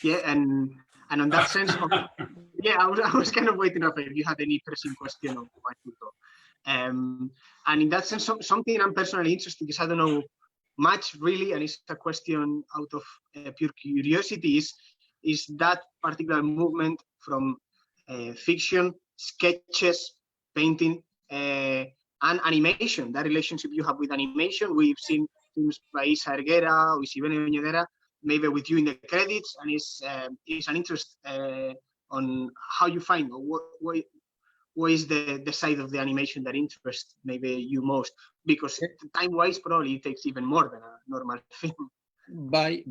Yeah, and on that sense, yeah, I was kind of waiting up if you had any pressing question on my tutor. And in that sense, something I'm personally interested in, because I don't know much really, and it's a question out of pure curiosity, is that particular movement from fiction, sketches, painting, and animation, that relationship you have with animation. We've seen films by Euskera or Euskera, maybe with you in the credits, and it's an interest on how you find, or what is the side of the animation that interests maybe you most, because time-wise probably it takes even more than a normal film. Bai,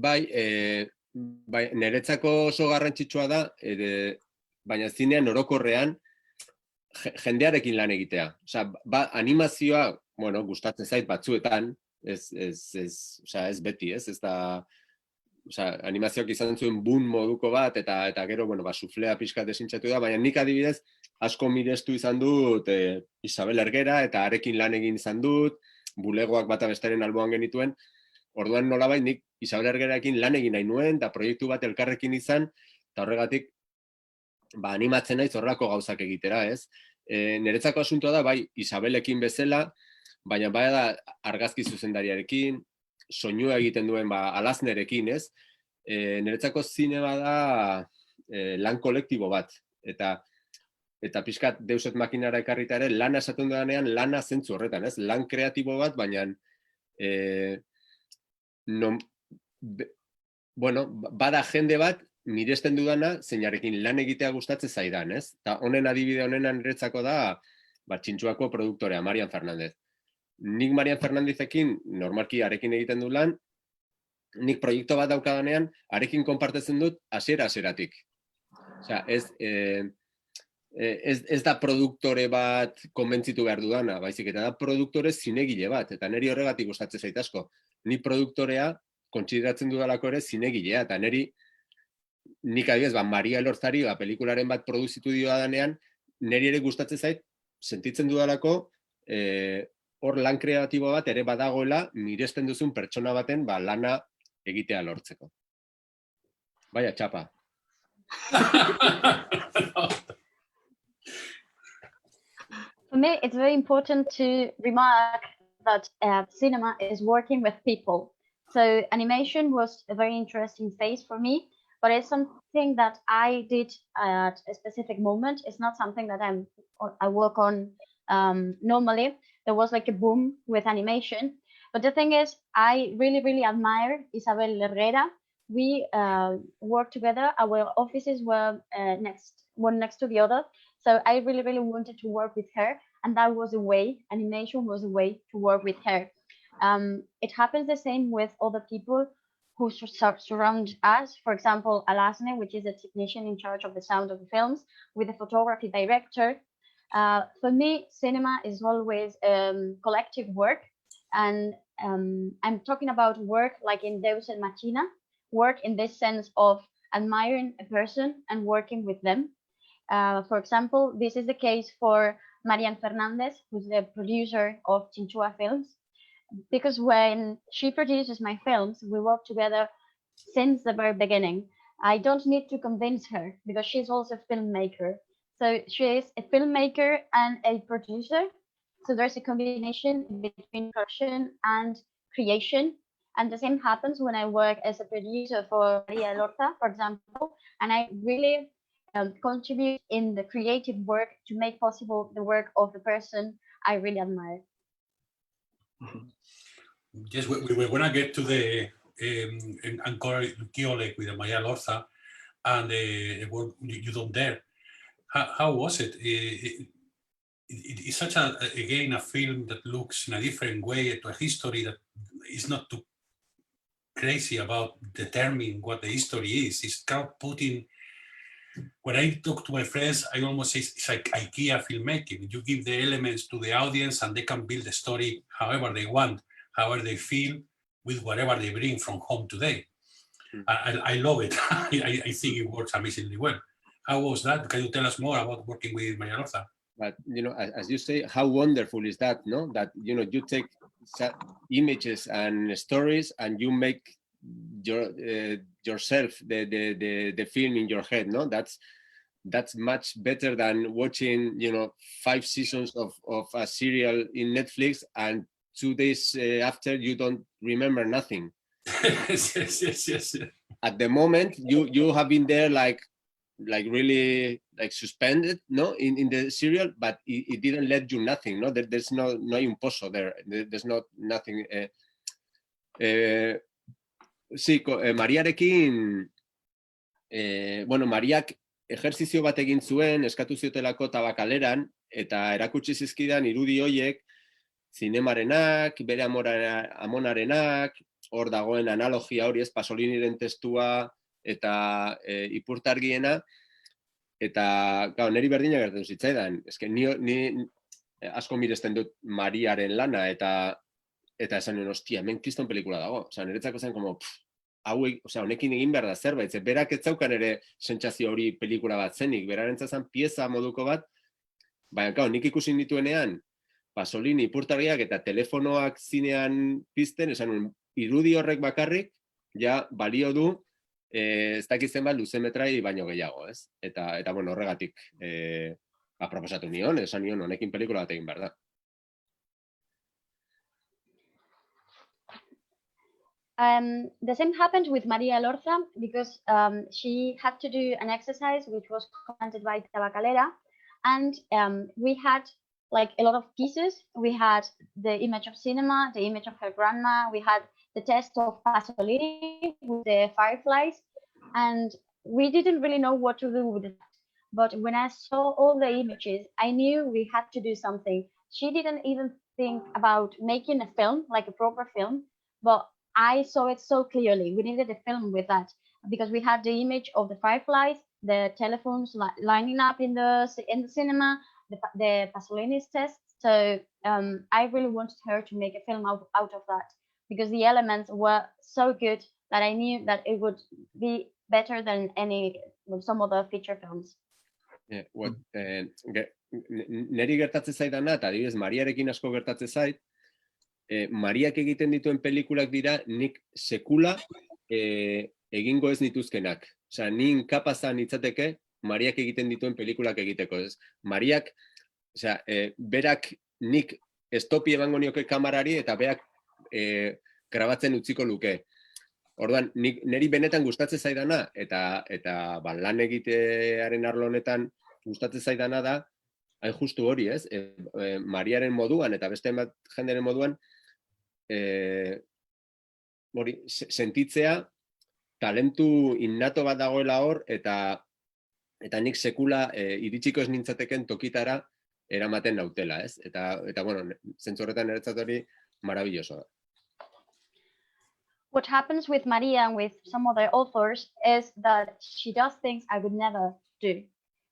niretzako oso garrantzitsua da, baina zinean orokorrean jendearekin lan egitea. Osea, animazioa, bueno, gustatzen zait batzuetan, ez beti, ez da, osea, animazioak izan zuen boom moduko bat, eta gero, bueno, suflea pixka desintzatu da, baina nik adibidez, asko mirestu izan dut Isabel Ergera, eta arekin lan egin izan dut, bulegoak bata bestaren alboan genituen, orduan nolabait nik Isabel Ergerarekin lan egin nahi nuen, eta proiektu bat elkarrekin izan, eta horregatik, animatzen naiz horrelako gauzak egitera, ez? Niretzako asuntoa da, bai, Isabelekin bezala, baina bai da argazki zuzendariarekin, soinua egiten duen Alaznerekin, ez? Niretzako zinema da lan kolektibo bat, eta pixkat Deus Ex Machinara ekarrita ere, lana esaten dudanean, lana zentzu horretan, ez? Lan kreatibo bat, baina bada jende bat, miresten dudana, zeinarekin lan egitea gustatzen zaidan, ez? Eta honen adibide honena niretzako da, Txintxuako produktorea, Marian Fernandez. Nik Marian Fernandezekin, normalki arekin egiten du lan, nik proiektu bat daukadanean, arekin konpartetzen dut hasiera-hasieratik. Osea, ez da produktore bat konbentzitu behar dudana, baizik eta da produktore zinegile bat, eta niri horregatik gustatzen zait asko. Ni produktorea kontsideratzen dudalako ere zinegilea, eta nik adibidez, Maria Elortzari pelikularen bat produzitu dio danean, niri ere gustatzen zait, sentitzen dudalako, hor lan kreatibo bat ere badagoela, miresten duzun pertsona baten lana egitea lortzeko. Baina, txapa. For me, it's very important to remark that cinema is working with people. So animation was a very interesting phase for me, but it's something that I did at a specific moment. It's not something that I work on normally. There was like a boom with animation. But the thing is, I really, really admire Isabel Herrera. We worked together. Our offices were one next to the other. So I really, really wanted to work with her. And that was a way, animation was a way to work with her. It happens the same with other people who surround us. For example, Alasne, which is a technician in charge of the sound of the films, with a photography director. For me, cinema is always collective work. And I'm talking about work like in Deus Ex Machina, work in this sense of admiring a person and working with them. For example, this is the case for Marian Fernandez, who's the producer of Chinchua Films, because when she produces my films, we work together since the very beginning. I don't need to convince her because she's also a filmmaker. So she is a filmmaker and a producer. So there's a combination between production and creation. And the same happens when I work as a producer for Maria Lorta, for example, and I really contribute in the creative work to make possible the work of the person I really admire. Yes, we're going to get to the Encore Kiolek with Maria Lorza and the work You Don't Dare. How was it? It's such again a film that looks in a different way to a history that is not too crazy about determining what the history is. It's kind of putting, when I talk to my friends, I almost say it's like IKEA filmmaking. You give the elements to the audience and they can build the story however they want, however they feel, with whatever they bring from home today. I love it. I think it works amazingly well. How was that? Can you tell us more about working with Maria Lorza? But, as you say, how wonderful is that, no? That, you take images and stories and you make yourself the film in your head, no? That's much better than watching, 5 seasons of a serial in Netflix and 2 days after you don't remember nothing. yes. At the moment, you have been there like really suspended, no, in the serial, but it didn't let you nothing, no. There's no imposo there. There's nothing. Sí, Mariarekin, bueno, Mariak ejerzizio bat egin zuen, eskatu ziotelako Tabakaleran, eta erakutsi zizkidan irudi hoiek, zinemarenak, bere amonarenak, hor dagoen analogia hori, ez, Pasoliniren testua, eta ipurtargiena, eta niri berdina gertatu zitzaidan. Eske ni asko miresten dut Mariaren lana, eta esan nuen, ostia, hemen kriston pelikula dago. Osa, niretzako zen, honekin egin behar da zerbait, berak ez zaukan ere sentsazio hori pelikula bat zenik, berarentzat zen pieza moduko bat, baina, nik ikusi nituenean, Pasolini ipurtargiak eta telefonoak zinean pizten, esan nuen, irudi horrek bakarrik, ja, balio du, ez dakitzen bat luzemetrai baino gehiago, ez? Eta bueno, horregatik aproposatu nion, esan nion honekin pelikula bat egin behar da. The same happened with Maria Lorza because she had to do an exercise which was commented by Tabacalera, and we had like a lot of pieces. We had the image of cinema, the image of her grandma, we had the test of Pasolini with the fireflies, and we didn't really know what to do with it. But when I saw all the images, I knew we had to do something. She didn't even think about making a film, like a proper film, but I saw it so clearly. We needed a film with that because we had the image of the fireflies, the telephones lining up in the cinema, the Pasolini's test. So I really wanted her to make a film out of that, because the elements were so good that I knew that it would be better than some other feature films. Neri gertatzen zaidana, eta adibidez Mariarekin asko gertatzen zait, Mariak egiten dituen pelikulak dira nik sekula egingo ez nituzkenak. Osea, ni inkapazan itzateke Mariak egiten dituen pelikulak egiteko, ez? Mariak, osea, berak nik estopi emango nioke kamarari eta berak grabatzen utziko luke. Orduan, niri benetan gustatzen zaidana, eta lan egitearen arlo honetan gustatzen zaidana da, hain justu hori, ez? Mariaren moduan eta beste bat jenderen moduan, sentitzea talentu innato bat dagoela hor, eta nik sekula iritsiko ez nintzateken tokitara eramaten nautela, ez? Eta bueno, zentzu horretan niretzat hori maravilloso da. What happens with Maria and with some other authors is that she does things I would never do.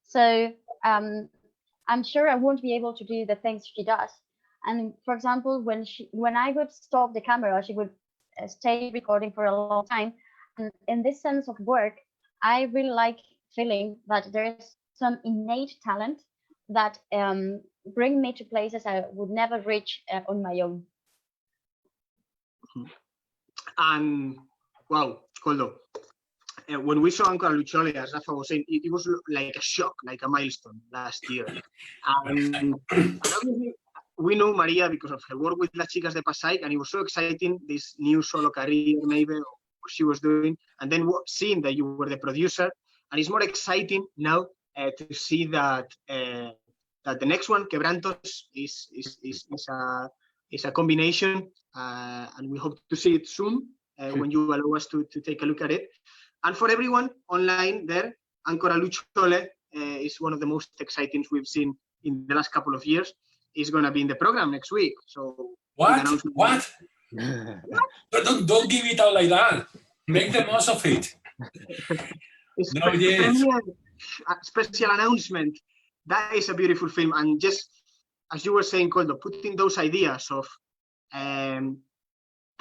So I'm sure I won't be able to do the things she does. And for example, when I would stop the camera, she would stay recording for a long time. And in this sense of work, I really like feeling that there is some innate talent that bring me to places I would never reach on my own. And wow, Koldo, when we saw Anka Lucholi, as Rafa was saying, it was like a shock, like a milestone last year. And obviously, we know Maria because of her work with Las Chicas de Pasaic, and it was so exciting, this new solo career, maybe, or what she was doing. And then seeing that you were the producer, and it's more exciting now to see that that the next one, Quebrantos, is It's a combination, and we hope to see it soon when you allow us to take a look at it. And for everyone online there, Ancora Luchole is one of the most exciting we've seen in the last couple of years. He's going to be in the program next week. So what? But don't give it out like that. Make the most of it. No, yes. Special announcement. That is a beautiful film, and just as you were saying, Koldo, putting those ideas of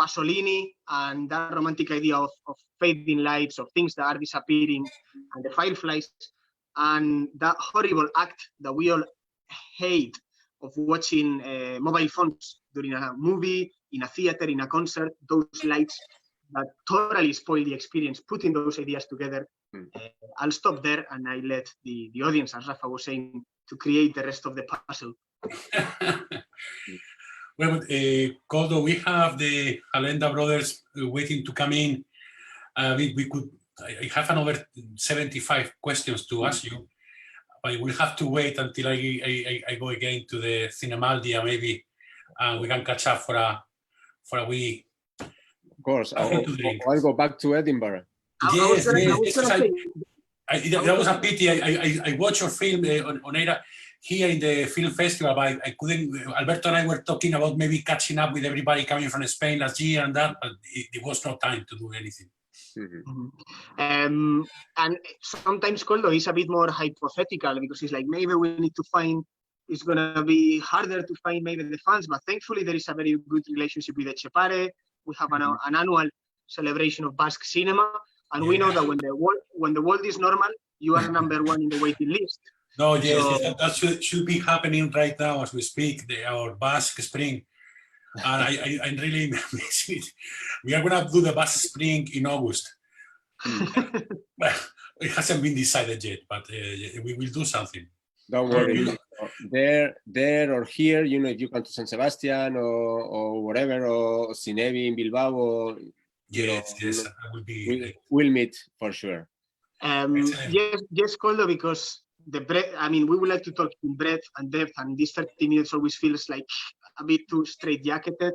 Pasolini and that romantic idea of fading lights, of things that are disappearing, and the fireflies, and that horrible act that we all hate of watching mobile phones during a movie, in a theater, in a concert, those lights that totally spoil the experience. Putting those ideas together, I'll stop there and I let the audience, as Rafa was saying, to create the rest of the puzzle. Well, Koldo, we have the Alenda Brothers waiting to come in. I have another 75 questions to ask you, but we'll have to wait until I go again to the Cinemaldia, maybe, and we can catch up for a wee. Of course, I'll go back to Edinburgh. Yes, that was a pity. I watched your film on air here in the film festival, but I couldn't. Alberto and I were talking about maybe catching up with everybody coming from Spain last year and that, but it was no time to do anything. And sometimes Koldo is a bit more hypothetical because he's like, maybe we need to find, it's going to be harder to find maybe the fans, but thankfully there is a very good relationship with Etxepare. We have an annual celebration of Basque cinema, and we know that when the world is normal, you are number one in the waiting list. No, yes, so, that should be happening right now as we speak, our Basque Spring. And I'm really missing it. We are going to do the Basque Spring in August. Well, it hasn't been decided yet, but we will do something. Don't worry. There or here, if you come to San Sebastian or whatever, or Cinebi in Bilbao, or, yes, I will be. We'll meet for sure. Yes, Koldo, because the breadth, we would like to talk in breadth and depth, and this 30 minutes always feels like a bit too straight-jacketed.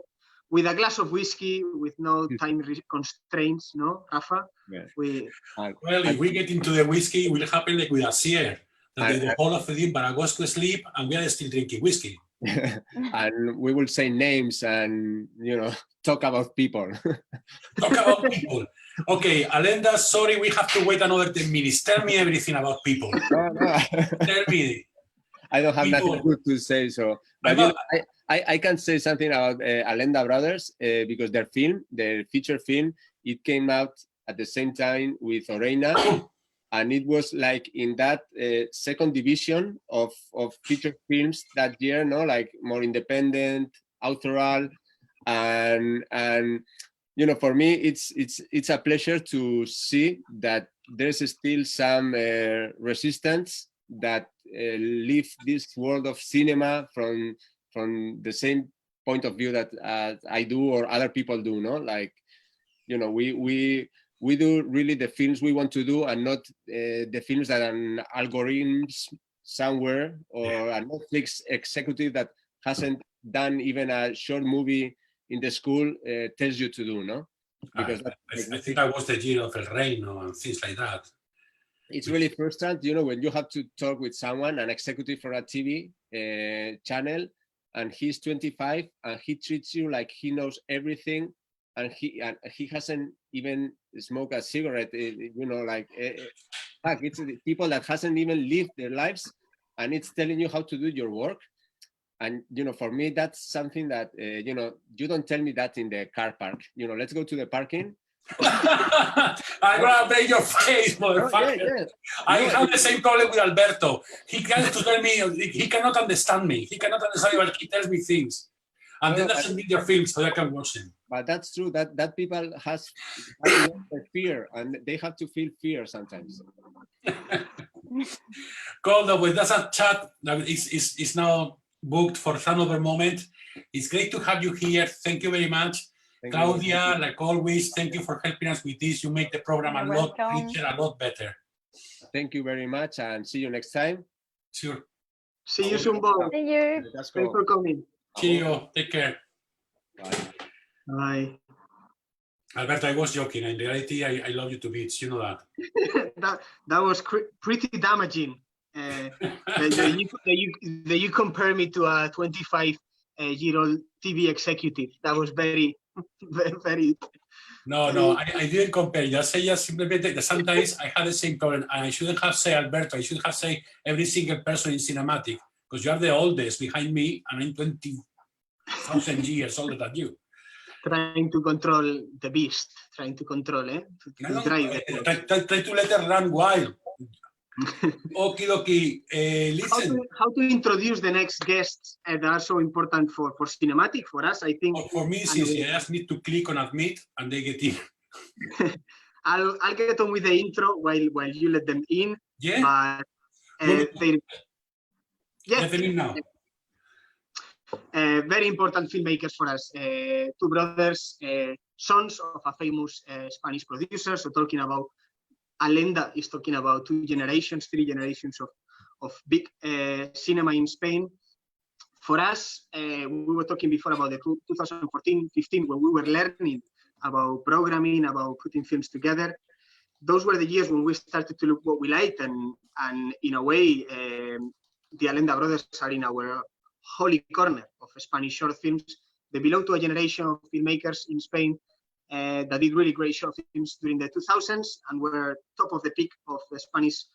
With a glass of whiskey, with no time constraints, no, Rafa? Yeah. Well, if we get into the whiskey, it will happen like with Asier. The whole of Edinburgh goes to sleep and we are still drinking whiskey. And we will say names and, talk about people. Talk about people. Okay, Alenda, sorry, we have to wait another 10 minutes. Tell me everything about people. No. Tell me. I don't have nothing good to say, so. But I can say something about Alenda Brothers because their feature film, it came out at the same time with Oreina. And it was like in that second division of feature films that year, like more independent, authorial, and for me it's a pleasure to see that there's still some resistance that leave this world of cinema from the same point of view that I do or other people do, we do really the films we want to do and not the films that an algorithms somewhere or a Netflix executive that hasn't done even a short movie in the school tells you to do, no? Because I think I was the year of El Reino and things like that. It's really frustrating, when you have to talk with someone, an executive for a TV channel, and he's 25 and he treats you like he knows everything, and he hasn't even smoked a cigarette, it's people that hasn't even lived their lives, and it's telling you how to do your work. And for me, that's something that you don't tell me that in the car park. Let's go to the parking. I'm gonna break your face, motherfucker. Yeah. I have the same problem with Alberto. He can't tell me. He cannot understand me. He cannot understand me, but he tells me things. And then doesn't need their film so I can watch them. But that's true. That people has fear, and they have to feel fear sometimes. Koldo, well, that's a chat that is now booked for another moment. It's great to have you here. Thank you very much. Claudia, like always, thank you for helping us with this. You make the program a lot richer, a lot better. Thank you very much, and see you next time. Sure. See you soon, Bob. See you. Thanks for coming. See you. Take care. Bye. Alberto, I was joking. In reality, I love you to bits. You know that. that was pretty damaging. That you compare me to a 25-year-old TV executive. That was very, very. No, I didn't compare. Just simplemente that sometimes I had the same problem, and I shouldn't have said Alberto. I should have said every single person in cinematic, because you are the oldest behind me, and I'm 20,000 years older than you. Trying to control the beast, trying to control it. Try to let it run wild. Okie, listen. How to introduce the next guests that are so important for cinematic, for us, I think. For me, it's easy. I just need to click on admit and they get in. I'll get on with the intro while you let them in. Yeah. But, let them in now. Very important filmmakers for us. Two brothers, sons of a famous Spanish producer. So talking about Alenda is talking about 3 generations of big cinema in Spain. For us, we were talking before about the 2014-15 when we were learning about programming, about putting films together. Those were the years when we started to look what we liked, and in a way, the Alenda Brothers are in our holy corner of Spanish short films. They belong to a generation of filmmakers in Spain that did really great short films during the 2000s and were top of the peak of the Spanish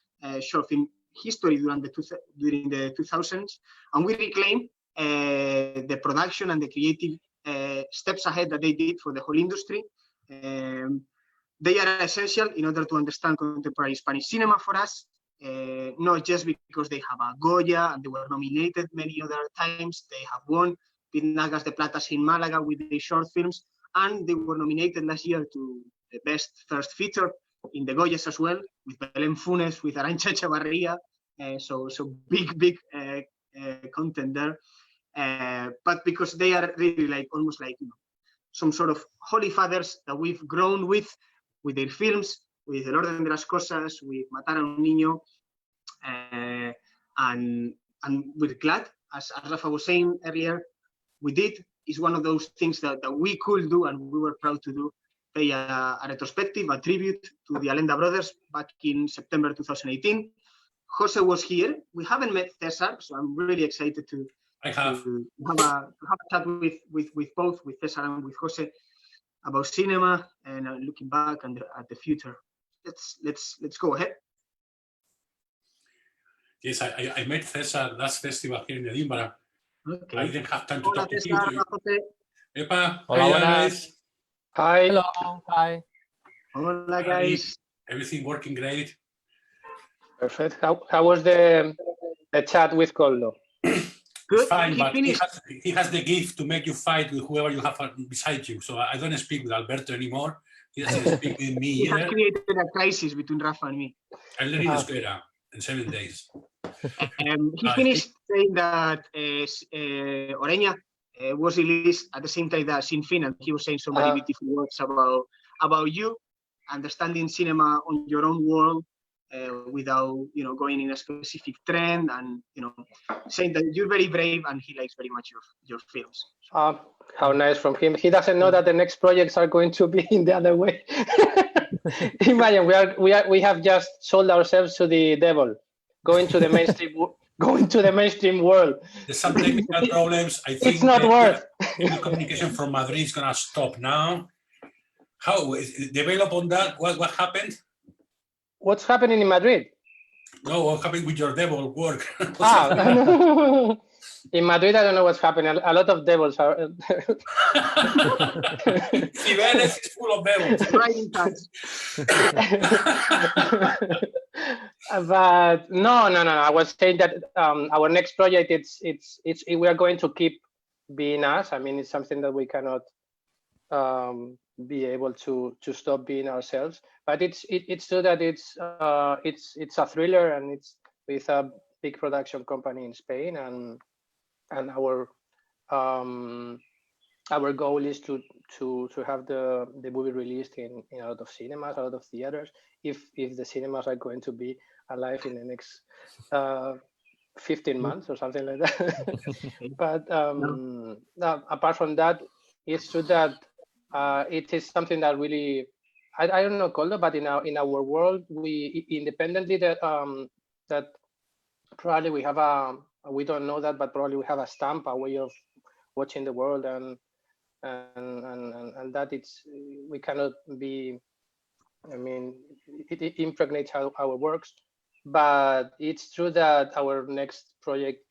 short film history during the 2000s. And we reclaim the production and the creative steps ahead that they did for the whole industry. They are essential in order to understand contemporary Spanish cinema for us, not just because they have a Goya and they were nominated many other times. They have won Pinagas de Platas in Malaga with their short films, and they were nominated last year to the best first feature in the Goyas as well, with Belén Funes, with Arantxa Echavarría. So big content there. But because they are really almost like some sort of holy fathers that we've grown with their films, with El Orden de las Cosas, with Matar a un Niño, and we're glad, as Rafa was saying earlier, we did. Is one of those things that we could do and we were proud to do, pay a retrospective, a tribute to the Alenda Brothers back in September 2018. Jose was here. We haven't met Cesar, so I'm really excited to have a chat with both, with Cesar and with Jose, about cinema and looking back and at the future. Let's go ahead. Yes, I met Cesar last festival here in Edinburgh. Okay. I didn't have time to talk to Cesar, you. Epa, hola, guys. Hi. Hello. Hi. Hola, guys. Everything working great. Perfect. How was the chat with Koldo? Good. Fine, but he has the gift to make you fight with whoever you have beside you. So I don't speak with Alberto anymore. He doesn't speak with me He either. has created a crisis between Rafa and me. I learned in Euskera in 7 days. He finished saying that Oreña was released at the same time that Sin Fin, and he was saying so many beautiful words about you, understanding cinema on your own world without going in a specific trend, and saying that you're very brave and he likes very much your films. How nice from him. He doesn't know that the next projects are going to be in the other way. Imagine we have just sold ourselves to the devil, going to the mainstream world. There's some technical problems. I think it's not worth. The communication from Madrid is gonna stop now. How develop on that? What happened? What's happening in Madrid? No, what happened with your devil work? In Madrid, I don't know what's happening. A lot of devils are. Cibeles is full of devils. Right in touch. But no. I was saying that our next project, we are going to keep being us. I mean, it's something that we cannot be able to stop being ourselves. But it's true that it's a thriller, and it's with a big production company in Spain, and our goal is to have the movie released in a lot of cinemas, a lot of theaters, if the cinemas are going to be alive in the next 15 months or something like that. But apart from that, it's true that it is something that really, I don't know, Koldo, but in our world, we independently that probably we have we don't know that, but probably we have a stamp, a way of watching the world, and that we cannot be, I mean, it impregnates our works. But it's true that our next project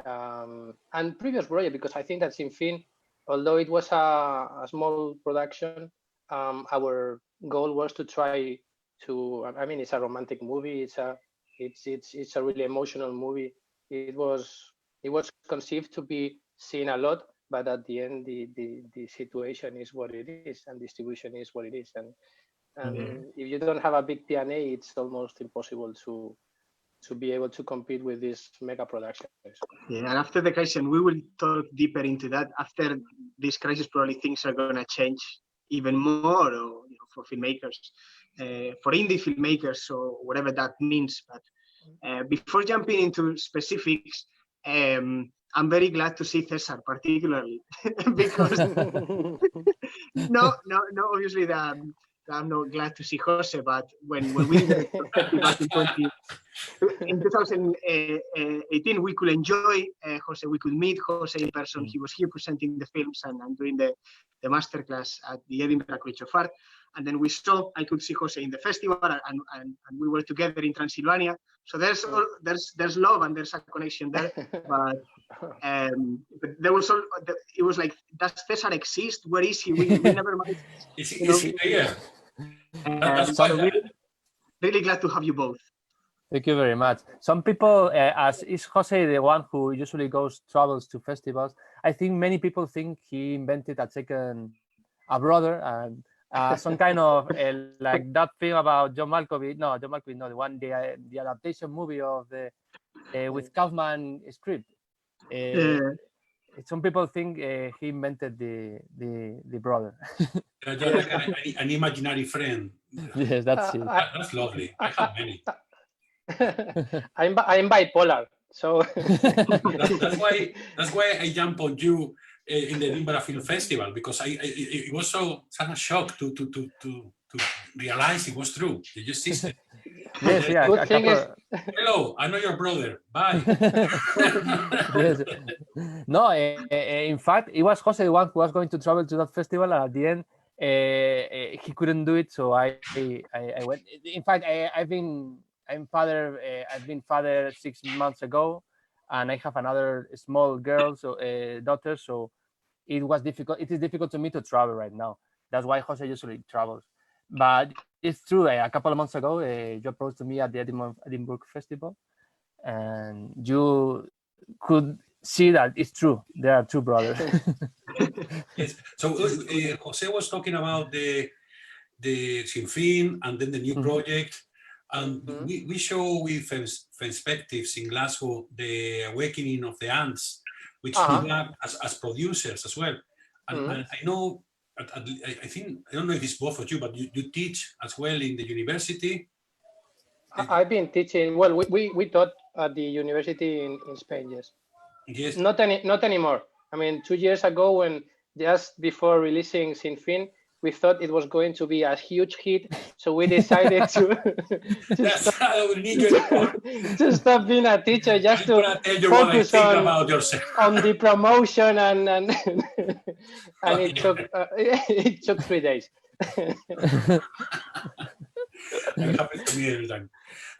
and previous project, because I think that CinFin, although it was a small production, our goal was to try to, I mean, it's a romantic movie, it's a really emotional movie. It was conceived to be seen a lot, but at the end the situation is what it is, and distribution is what it is, and if you don't have a big P&A, it's almost impossible to be able to compete with these mega productions. Yeah, and after the crisis, and we will talk deeper into that. After this crisis, probably things are going to change even more, or, for filmmakers, for indie filmmakers, or whatever that means. But before jumping into specifics, I'm very glad to see Cesar, particularly because no, obviously I'm not glad to see Jose, but when we did it back in 2018, we could enjoy Jose. We could meet Jose in person. He was here presenting the films and doing the masterclass at the Edinburgh College of Art. And then I could see Jose in the festival, and we were together in Transylvania. So there's love and there's a connection there. But there was it was like, does Cesar exist? Where is he? We never mind. Is he here? Really glad to have you both. Thank you very much. Some people, as is Jose the one who usually travels to festivals, I think many people think he invented a brother, and some kind of like that film about John Malkovich. No, John Malkovich, no, the adaptation movie of the with Kaufman script. Some people think he invented the brother. Like an imaginary friend. Yes, that's it. That's lovely. I have many. I'm bipolar, so that's why I jump on you in the Edinburgh Film Festival, because it was such a shock to realize it was true. It just existed. Yes, yeah. Good thing is, hello, I know your brother. Bye. Yes. No, in fact, it was Jose the one who was going to travel to that festival, and at the end, he couldn't do it. So I went. In fact, I've been father 6 months ago, and I have another small girl, daughter. So it was difficult. It is difficult to me to travel right now. That's why Jose usually travels. But it's true. A couple of months ago, you approached me at the Edinburgh Festival, and you could see that it's true. There are two brothers. Yes. So Jose was talking about the CinFin and then the new project. And we show with perspectives in Glasgow the awakening of the ants, which we have as producers as well. And I know, I think, I don't know if it's both of you, but you teach as well in the university. I've been teaching. Well, we taught at the university in Spain. Yes. Yes. Not anymore. I mean, 2 years ago, when just before releasing CinFin, we thought it was going to be a huge hit, so we decided to stop being a teacher, just to focus on the promotion, and it took 3 days. It happens to me every time.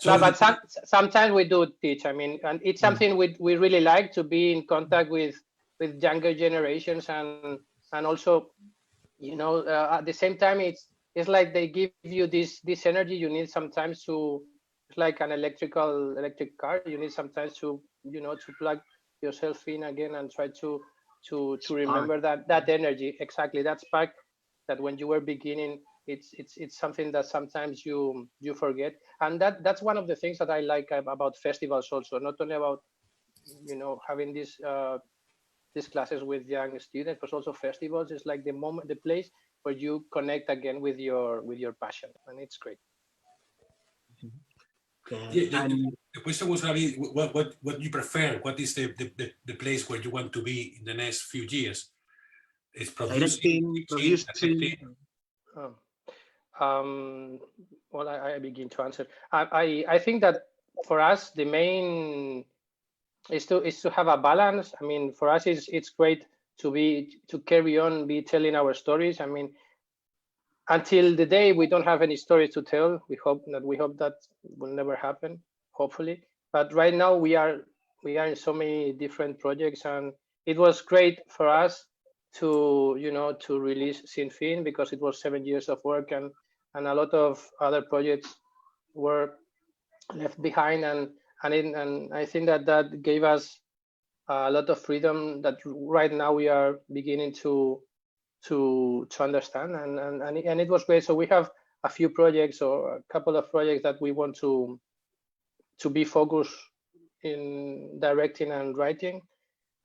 No, but sometimes we do teach. I mean, and it's something we really like, to be in contact with younger generations, and also, at the same time, it's like they give you this energy you need sometimes to. It's like an electric car. You need sometimes to to plug yourself in again and try to remember that energy, exactly, that spark that when you were beginning. It's something that sometimes you forget, and that's one of the things that I like about festivals also. Not only about having these classes with young students, but also festivals is like the place where you connect again with your passion, and it's great. Yeah, the question was really what you prefer. What is the place where you want to be in the next few years? It's producing, producing. Well, I begin to answer. I think that for us the main is to have a balance. I mean, for us it's great to carry on be telling our stories. I mean, until the day we don't have any stories to tell, we hope that will never happen, hopefully. But right now we are in so many different projects, and it was great for us to release Sinfín, because it was 7 years of work, and a lot of other projects were left behind, and I think that gave us a lot of freedom that right now we are beginning to understand, and it was great. So we have a few projects, or a couple of projects, that we want to be focused in directing and writing.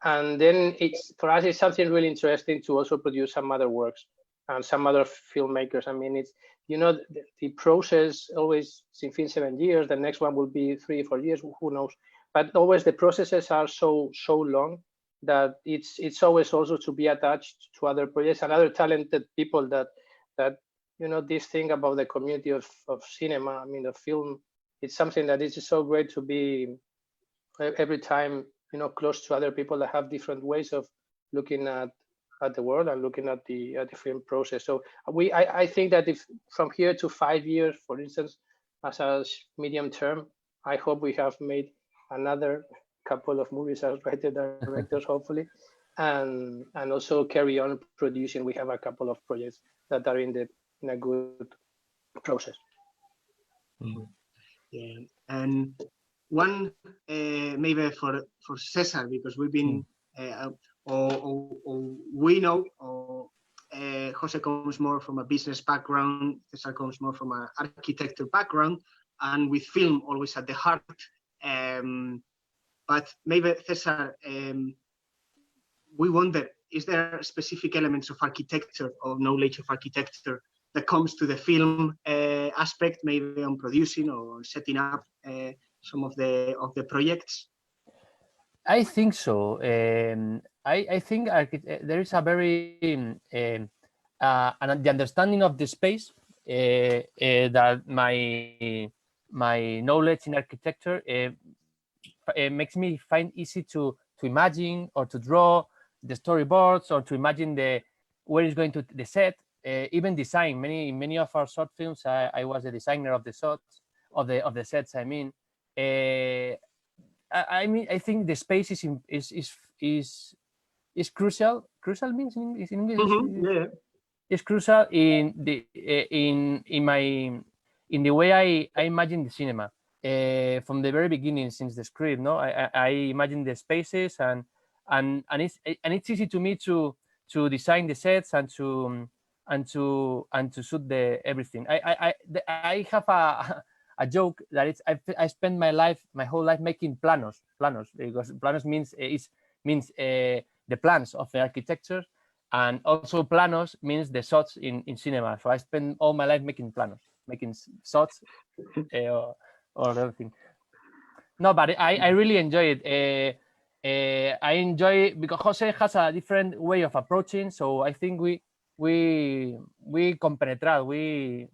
And then for us it's something really interesting to also produce some other works and some other filmmakers. I mean, it's, the process always, Sinfín 7 years, the next one will be 3 or 4 years, who knows, but always the processes are so long that it's always also to be attached to other projects and other talented people that this thing about the community of cinema, I mean, the film, it's something that is so great to be every time close to other people that have different ways of looking at the world and looking at the film process. So I think that if from here to 5 years, for instance, as a medium term, I hope we have made another couple of movies as writer directors, hopefully, and also carry on producing. We have a couple of projects that are in a good process. Mm-hmm. Yeah, and one maybe for Cesar, because we've been or we know, or Jose comes more from a business background, Cesar comes more from an architecture background, and with film always at the heart. But maybe Cesar, we wonder, is there specific elements of architecture or knowledge of architecture that comes to the film aspect, maybe on producing or setting up some of the projects? I think so. I think there is a very and the understanding of the space that my knowledge in architecture makes me find easy to imagine or to draw the storyboards, or to imagine where is going to the set. Even design many of our short films, I was the designer of the shots of the sets. I mean, I think the space is crucial. Crucial means in English. Mm-hmm. Yeah. It's crucial in the way I imagine the cinema from the very beginning, since the script. No, I imagine the spaces, and it's easy to me to design the sets and to shoot everything. I have a joke that I spend my whole life making planos, because planos means the plans of the architecture, and also planos means the shots in cinema. So I spend all my life making planos, making shots or everything. No, but I really enjoy it. I enjoy it because Jose has a different way of approaching. So I think we compenetrate. We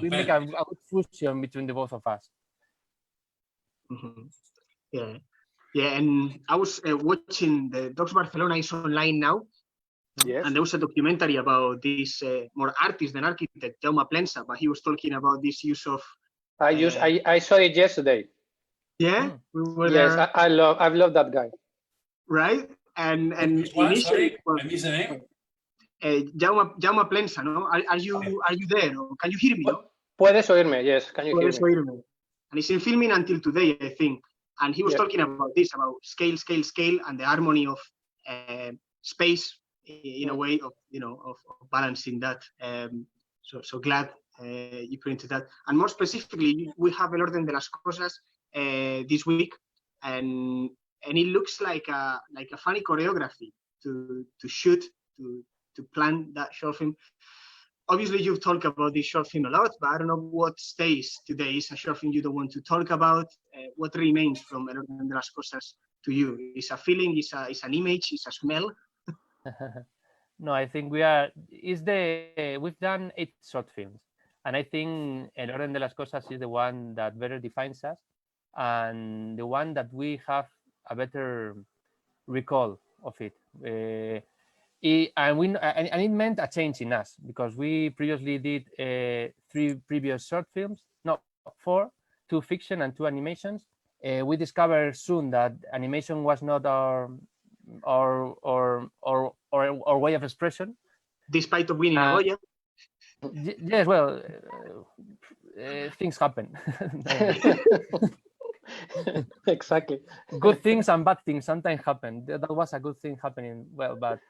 make a good fusion between the both of us. Mm-hmm. Yeah, and I was watching the Docs Barcelona is online now. Yes. And there was a documentary about this more artist than architect, Jaume Plensa, but he was talking about this use of. I saw it yesterday. Yeah. Yes, I've loved that guy. Right, and initially, I missed the name. Jaume Plensa, no? Are you there? Or can you hear me? No? Puedes oírme, yes. Can you hear me? And he's in filming until today, I think. And he was talking about this, about scale, and the harmony of space in a way of of balancing that. So glad you put into that. And more specifically, we have El Orden de las Cosas this week, and it looks like a funny choreography to shoot, to plan that short film. Obviously, you've talked about this short film a lot, but I don't know what stays today. Is a short film you don't want to talk about? What remains from El Orden de las Cosas to you? Is a feeling? Is an image? Is a smell? No, I think we've done 8 short films, and I think El Orden de las Cosas is the one that better defines us, and the one that we have a better recall of it. And it meant a change in us, because we previously did 3 previous short films, no, 4, 2 fiction and 2 animations. We discovered soon that animation was not our way of expression. Despite of winning a Goya. Yes, well, things happen. Exactly. Good things and bad things sometimes happen. That was a good thing happening. Well, but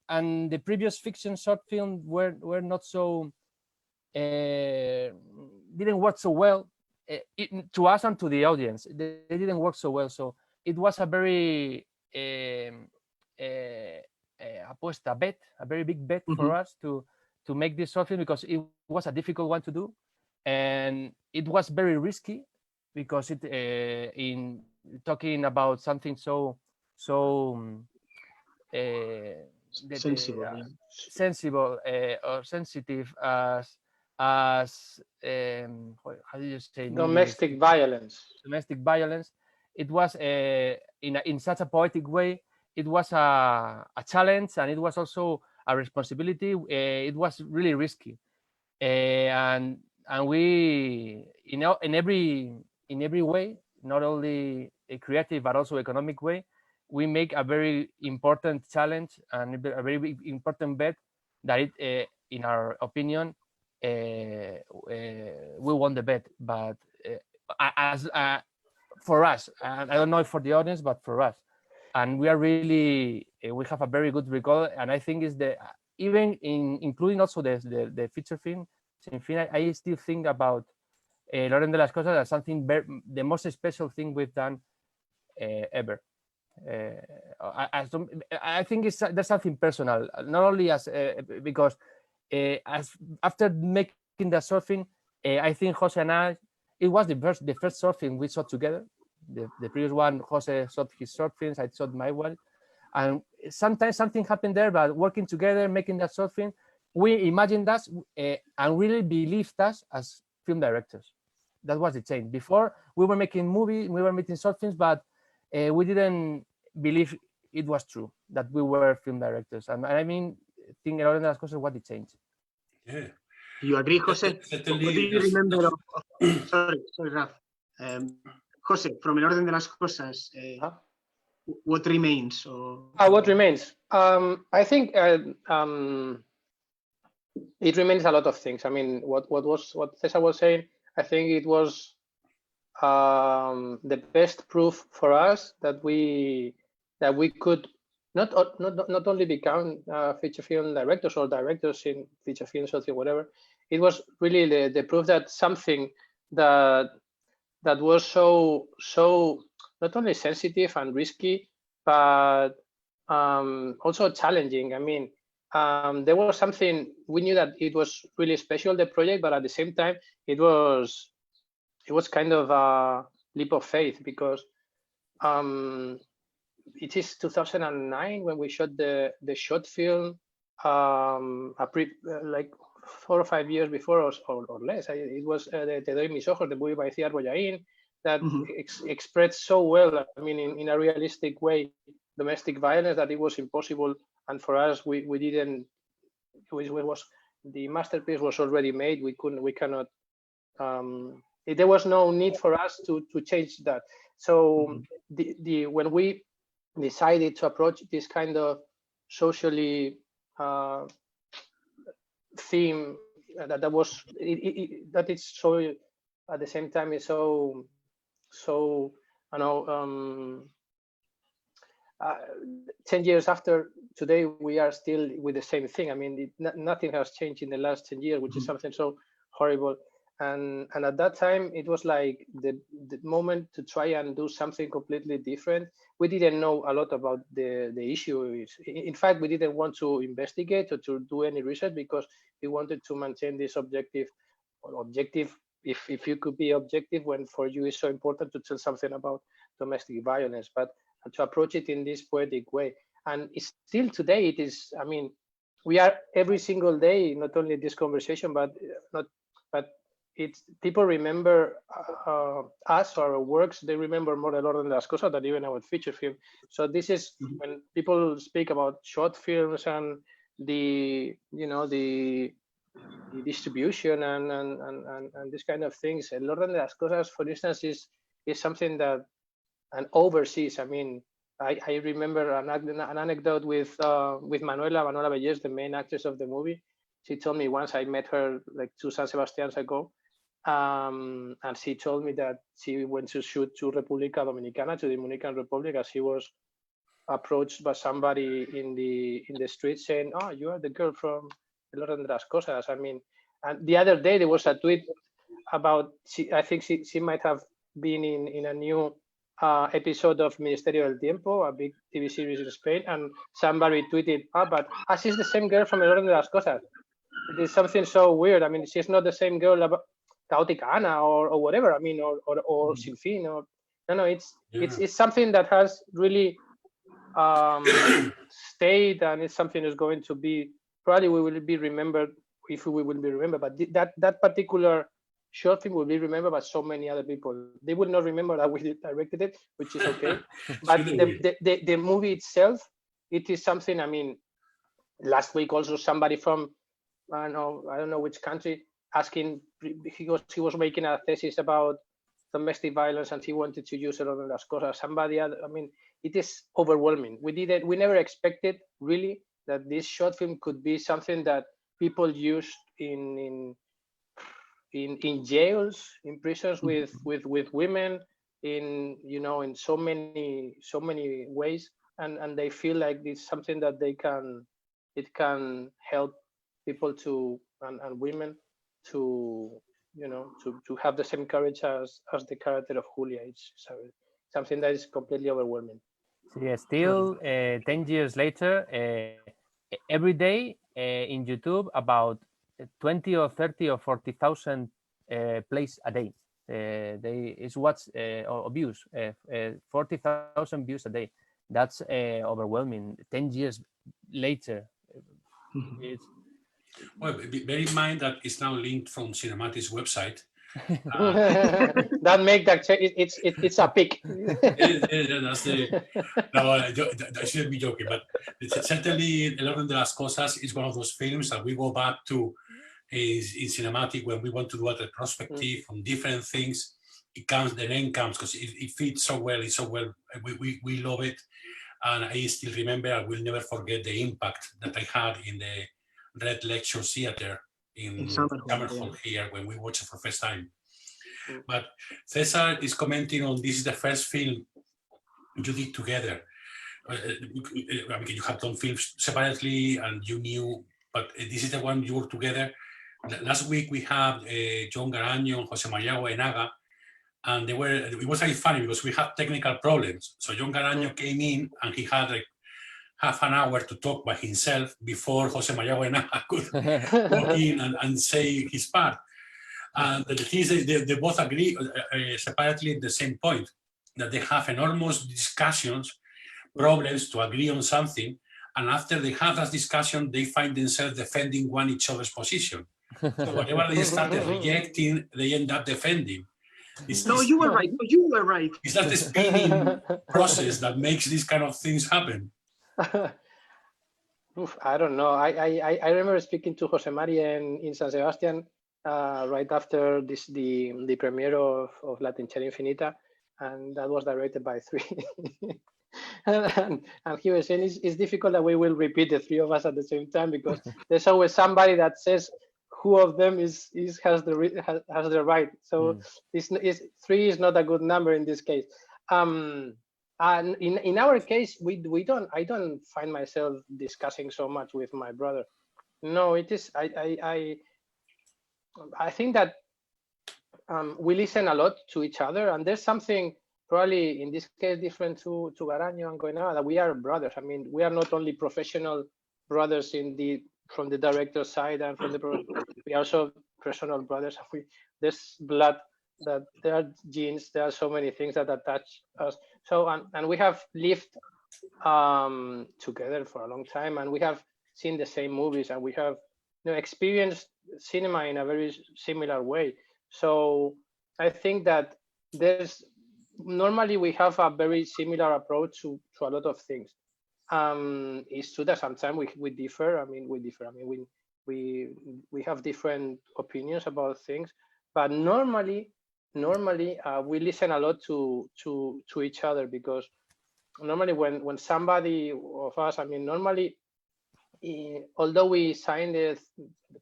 and the previous fiction short film were not so didn't work so well to us and to the audience. They didn't work so well. So it was a very bet, a very big bet for us to make this short film, because it was a difficult one to do, and it was very risky, because it in talking about something so sensible or sensitive as how do you say, domestic violence. Domestic violence. It was in such a poetic way. It was a challenge, and it was also a responsibility. It was really risky, and we, in every way, not only a creative but also economic way, we make a very important challenge and a very important bet that it, in our opinion, we won the bet. But as for us, and I don't know if for the audience, but for us, and we are really we have a very good recall, and I think is even including also the feature film. I still think about El Orden de las Cosas as something the most special thing we've done ever. I think there's something personal, not only as because as after making the short film, I think Jose and I, it was the first short film we shot together. The previous one, Jose shot his short films, I shot my one, and sometimes something happened there. But working together, making that short film, we imagined us and really believed us as film directors. That was the change. Before we were making movies, we were making short films, but we didn't believe it was true that we were film directors. And I mean, think El Orden de las Cosas what it changed. Yeah. You agree, Jose? What do you remember sorry, Raf. Jose, from El Orden de las Cosas, what remains? What remains? I think it remains a lot of things. I mean, what Cesar was saying, I think it was the best proof for us that we could not only become feature film directors or directors in feature films or whatever. It was really the proof that something that was so not only sensitive and risky, but also challenging. I mean, there was something, we knew that it was really special, the project, but at the same time, it was kind of a leap of faith, because it is 2009 when we shot the short film, like 4 or 5 years before or less. It was Te doy mis ojos, the movie by Cesar that expressed so well, I mean, in a realistic way, domestic violence, that it was impossible. And for us, we didn't. The masterpiece was already made. We cannot. There was no need for us to change that. So when we decided to approach this kind of socially theme, that it's so at the same time is so I know. 10 years after today, we are still with the same thing. I mean, nothing has changed in the last 10 years, which is something so horrible. And at that time, it was like the moment to try and do something completely different. We didn't know a lot about the issue. In fact, we didn't want to investigate or to do any research, because we wanted to maintain this objective, if you could be objective when for you it's so important to tell something about domestic violence. But and to approach it in this poetic way. And it's still today, it is, I mean, we are every single day, not only this conversation, but it's people remember us or our works. They remember more El Orden de las Cosas than even our feature film. So this is when people speak about short films and the distribution and this kind of things. El Orden de las Cosas, for instance, is something that, and overseas. I mean, I remember an anecdote with Manuela Vallés, the main actress of the movie. She told me once, I met her like 2 San Sebastians ago, and she told me that she went to shoot to República Dominicana, to the Dominican Republic, as she was approached by somebody in the street saying, "Oh, you are the girl from El Orden de las Cosas." I mean, and the other day there was a tweet about, I think she might have been in a new episode of Ministerio del Tiempo, a big TV series in Spain, and somebody tweeted, but she's the same girl from El Orden de las Cosas. It is something so weird. I mean, she's not the same girl about Caótica Ana or whatever. I mean, or Silfin, or no, it's something that has really stayed, and it's something that's going to be, probably we will be remembered, if we will be remembered, but that particular short film will be remembered by so many other people. They will not remember that we directed it, which is okay. But the movie itself, it is something. I mean, last week also somebody from I don't know which country asking, he was making a thesis about domestic violence and he wanted to use El Orden de las Cosas. Somebody other, I mean, it is overwhelming. We never expected really that this short film could be something that people used in jails, in prisons with women, in so many ways, and they feel like it's something that it can help people to and women to have the same courage as the character of Julia. It's something that is completely overwhelming. So yeah, still 10 years later, every day in YouTube about 20 or 30 or 40,000 plays a day. Is what's or views, 40,000 views a day. That's overwhelming. 10 years later, well, bear in mind that it's now linked from CinemaAttic's website. That make that it's a pic. That's the. No, I shouldn't be joking, but certainly El Orden de las Cosas is one of those films that we go back to in CinemaAttic when we want to do a retrospective on different things. The name comes because it fits so well. It's so well. We love it, and I still remember. I will never forget the impact that I had in the Red Lecture Theater in Summerhall here when we watched it for the first time. But Cesar is commenting on this is the first film you did together. I mean, you have done films separately and you knew, but this is the one you were together. Last week we had John Garanño and Jose Maria Goenaga, and it was very funny because we had technical problems. So John Garanño came in and he had like half an hour to talk by himself before Jose Maria Goenaga could walk in and say his part. And the thing is, they both agree separately at the same point, that they have enormous discussions, problems to agree on something, and after they have that discussion, they find themselves defending each other's position. So whatever they started rejecting, they end up defending. You were right. No, you were right. It's that the spinning process that makes these kind of things happen. I don't know. I remember speaking to Jose Maria in San Sebastian right after the premiere of Latinchera Infinita, and that was directed by three. and he was saying it's difficult that we will repeat the three of us at the same time because there's always somebody that says who of them has the right. So three is not a good number in this case. And in our case, I don't find myself discussing so much with my brother. No, it is I think that we listen a lot to each other, and there's something probably in this case different to Garanño and Goenaga, that we are brothers. I mean, we are not only professional brothers from the director's side and from we are also personal brothers. There's blood that there are genes, there are so many things that attach us. So and we have lived together for a long time, and we have seen the same movies, and we have experienced cinema in a very similar way. So I think that there's normally we have a very similar approach to a lot of things. It's true that sometimes we differ. I mean, we have different opinions about things, but normally we listen a lot to each other, because normally when somebody of us, I mean, normally, although we sign the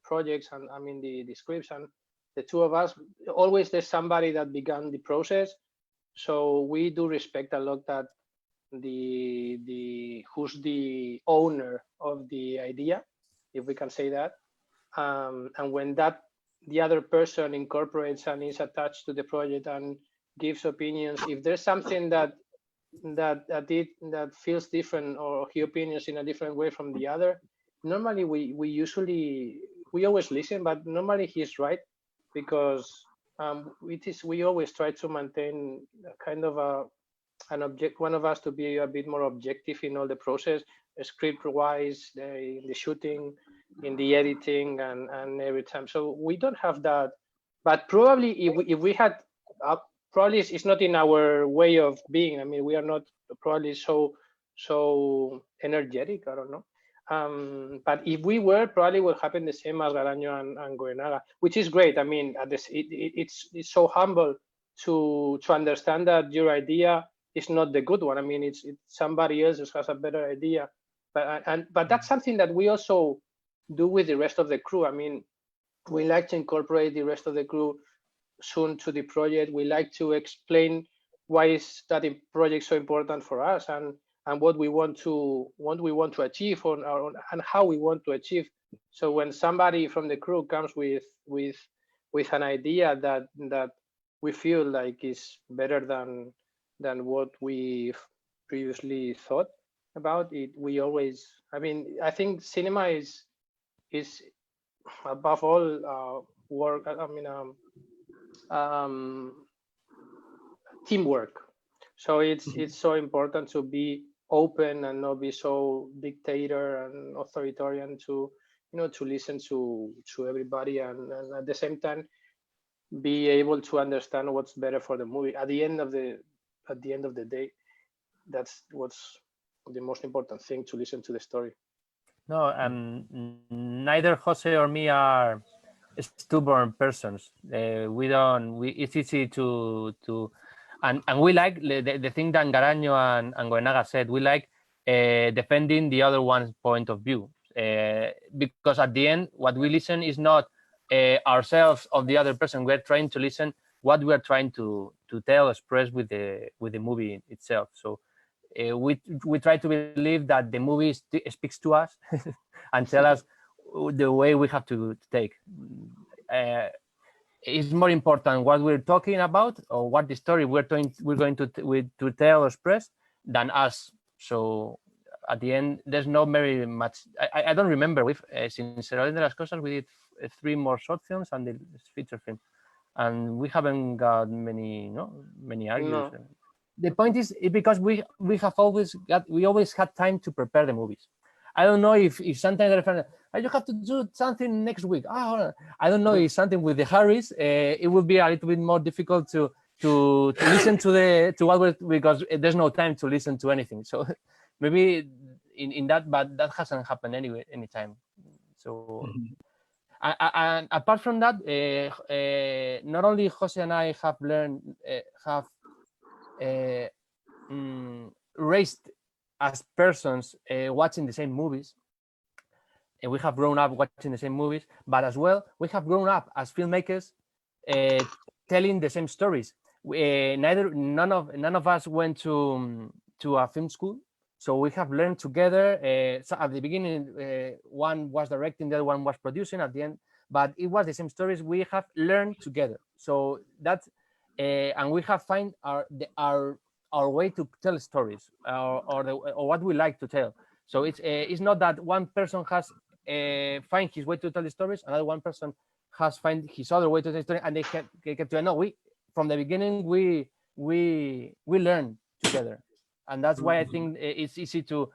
projects and I mean the scripts, and the two of us, always there's somebody that began the process. So we do respect a lot that who's the owner of the idea, if we can say that, and when the other person incorporates and is attached to the project and gives opinions, if there's something that feels different, or he opinions in a different way from the other, normally we always listen, but normally he's right, because we always try to maintain kind of one of us to be a bit more objective in all the process, script wise, in the shooting, in the editing, and every time. So we don't have that, but probably if we had, probably it's not in our way of being. I mean, we are not probably so energetic, I don't know. But if we were, probably would happen the same as Garaño and Goenaga, which is great. I mean, it's so humble to understand that your idea is not the good one. I mean, it's somebody else who has a better idea. But that's something that we also do with the rest of the crew. I mean, we like to incorporate the rest of the crew soon to the project. We like to explain why is that project so important for us, and what we want to achieve, and how we want to achieve. So when somebody from the crew comes with an idea that we feel like is better than what we've previously thought about it, we always, I mean, I think cinema is above all work. I mean, teamwork. So it's so important to be open and not be so dictator and authoritarian, to listen to everybody, and at the same time be able to understand what's better for the movie. At the end of the day, that's what's the most important thing, to listen to the story. No, neither Jose or me are stubborn persons. It's easy to and we like the thing that Garaño and Goenaga said. We like defending the other one's point of view, because at the end, what we listen is not ourselves of the other person. We're trying to listen what we are trying to tell, express with the movie itself. So we try to believe that the movie speaks to us and tell us the way we have to take. It's more important what we're talking about, or what the story we're going to tell or express, than us. So at the end, there's not very much. I don't remember. Since Alenda de las Cosas, we did 3 more short films and the feature film, and we haven't got many arguments. No. The point is because we always had time to prepare the movies. I don't know if sometimes you have to do something next week. I don't know if something with the Harris, it would be a little bit more difficult to listen to what because there's no time to listen to anything. So maybe in that, but that hasn't happened anytime. So and apart from that, not only Jose and I have learned raised as persons watching the same movies, and we have grown up watching the same movies, but as well we have grown up as filmmakers telling the same stories. None of us went to a film school, so we have learned together. So at the beginning, one was directing, the other one was producing. At the end, but it was the same stories we have learned together. So that's and we have find our way to tell stories, or what we like to tell. So it's not that one person has find his way to tell the stories, another one person has find his other way to tell the story, and they get to know. from the beginning we learn together, and that's why I think it's easy to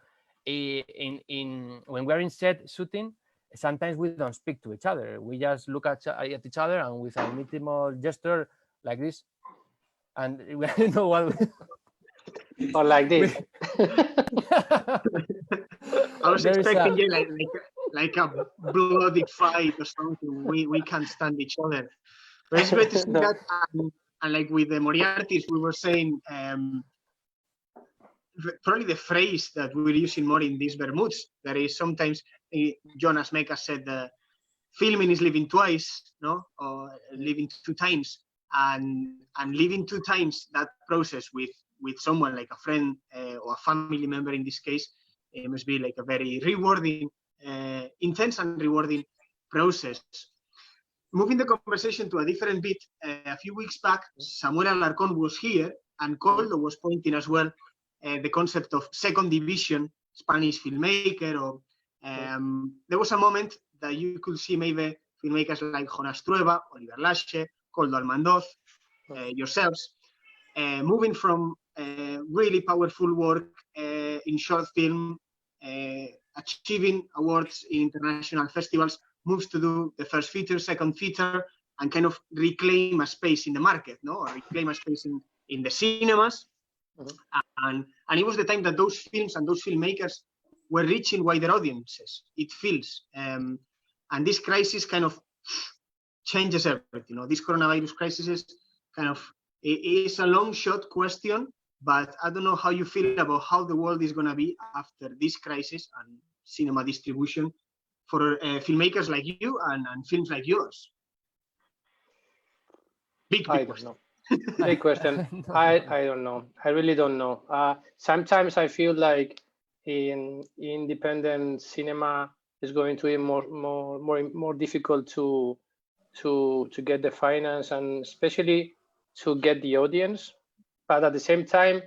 in when we're in set shooting, sometimes we don't speak to each other. We just look at each other and with a minimal gesture like this, and we don't know what. Or like this. I was There is expecting like a bloody fight or something. We can't stand each other. But it's great to see No. that. And like with the Moriartys, we were saying probably the phrase that we're using more in these Vermuts. That is sometimes, Jonas Meka said, filming is living twice, no, or living 2 times, and living 2 times that process with someone like a friend or a family member in this case, it must be like a very rewarding, intense and rewarding process. Moving the conversation to a different bit, a few weeks back, Samuel Alarcón was here, and Koldo was pointing as well the concept of second division Spanish filmmaker. Or there was a moment that you could see maybe filmmakers like Jonas Trueba, Oliver Lache, Koldo Almandoz, yourselves, moving from really powerful work in short film, achieving awards in international festivals, moves to do the first feature, second feature, and kind of reclaim a space in the market, no, or reclaim a space in the cinemas. And it was the time that those films and those filmmakers were reaching wider audiences, it feels. And this crisis kind of changes everything. You know, this coronavirus crisis is kind of, it is a long shot question, but I don't know how you feel about how the world is going to be after this crisis and cinema distribution for filmmakers like you and films like yours. Big question. Big question. I don't know. I really don't know. Sometimes I feel like in independent cinema is going to be more difficult to get the finance and especially to get the audience. But at the same time,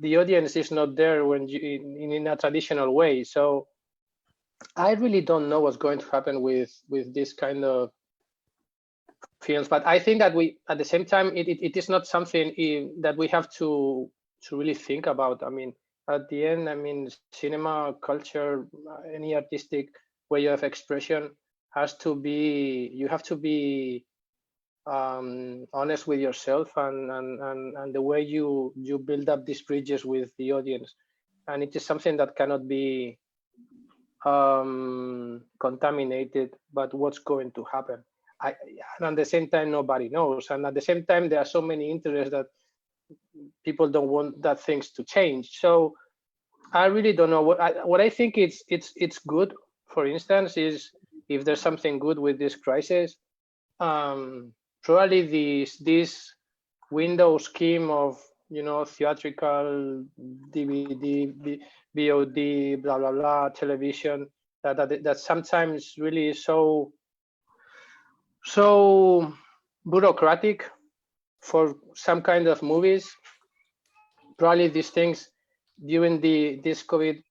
the audience is not there when you in a traditional way. So I really don't know what's going to happen with this kind of films. But I think that we, at the same time, it is not something that we have to really think about. I mean, at the end, I mean, cinema, culture, any artistic way of expression has to be, you have to be honest with yourself and the way you build up these bridges with the audience. And it is something that cannot be contaminated, but what's going to happen. And at the same time, nobody knows. And at the same time, there are so many interests that people don't want that things to change. So I really don't know. What I think it's good, for instance, is if there's something good with this crisis, probably this window scheme of, you know, theatrical, DVD, VOD, blah, blah, blah, television, that sometimes really is so bureaucratic for some kind of movies. Probably these things during this COVID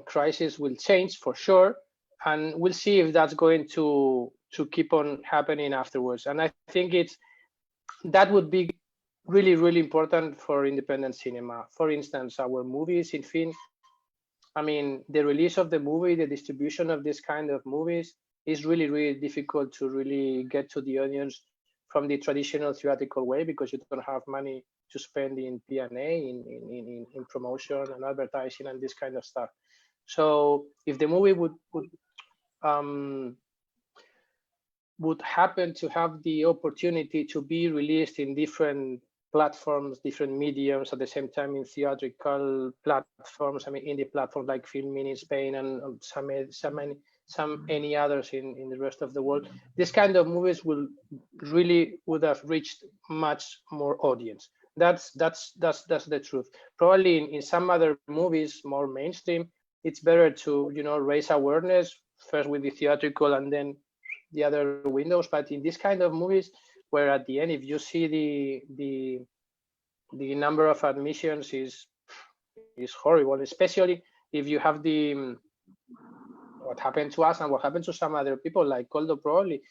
crisis will change for sure, and we'll see if that's going to keep on happening afterwards. And I think that would be really, really important for independent cinema. For instance, our movies in film, I mean, the release of the movie, the distribution of this kind of movies is really, really difficult to really get to the audience from the traditional theatrical way, because you don't have money to spend in P&A, in promotion and advertising and this kind of stuff. So if the movie would happen to have the opportunity to be released in different platforms, different mediums at the same time, in theatrical platforms, I mean, indie platforms like Filmin in Spain and some any others in the rest of the world, this kind of movies would have reached much more audience. That's the truth. Probably in some other movies, more mainstream, it's better to, you know, raise awareness first with the theatrical and then the other windows. But in this kind of movies, where at the end, if you see the number of admissions is horrible, especially if you have what happened to us and what happened to some other people like Koldo, probably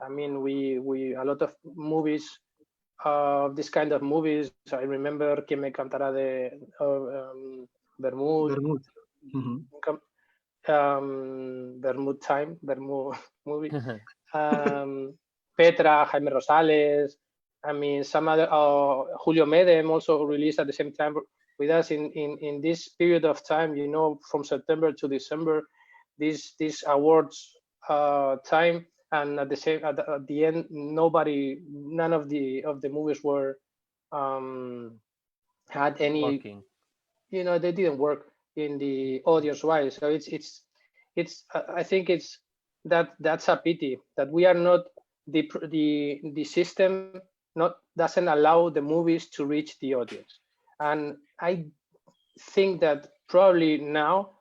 I mean, we a lot of movies, this kind of movies. I remember Que me cantará de Vermut, Vermut. Vermut time, Vermut movie. Petra, Jaime Rosales. I mean, some other Julio Medem also released at the same time with us in this period of time. You know, from September to December, this awards time, and at the end, none of the movies were had any. Working. You know, they didn't work in the audience wise. So it's I think it's that's a pity that we are not the system doesn't allow the movies to reach the audience. And I think that probably now,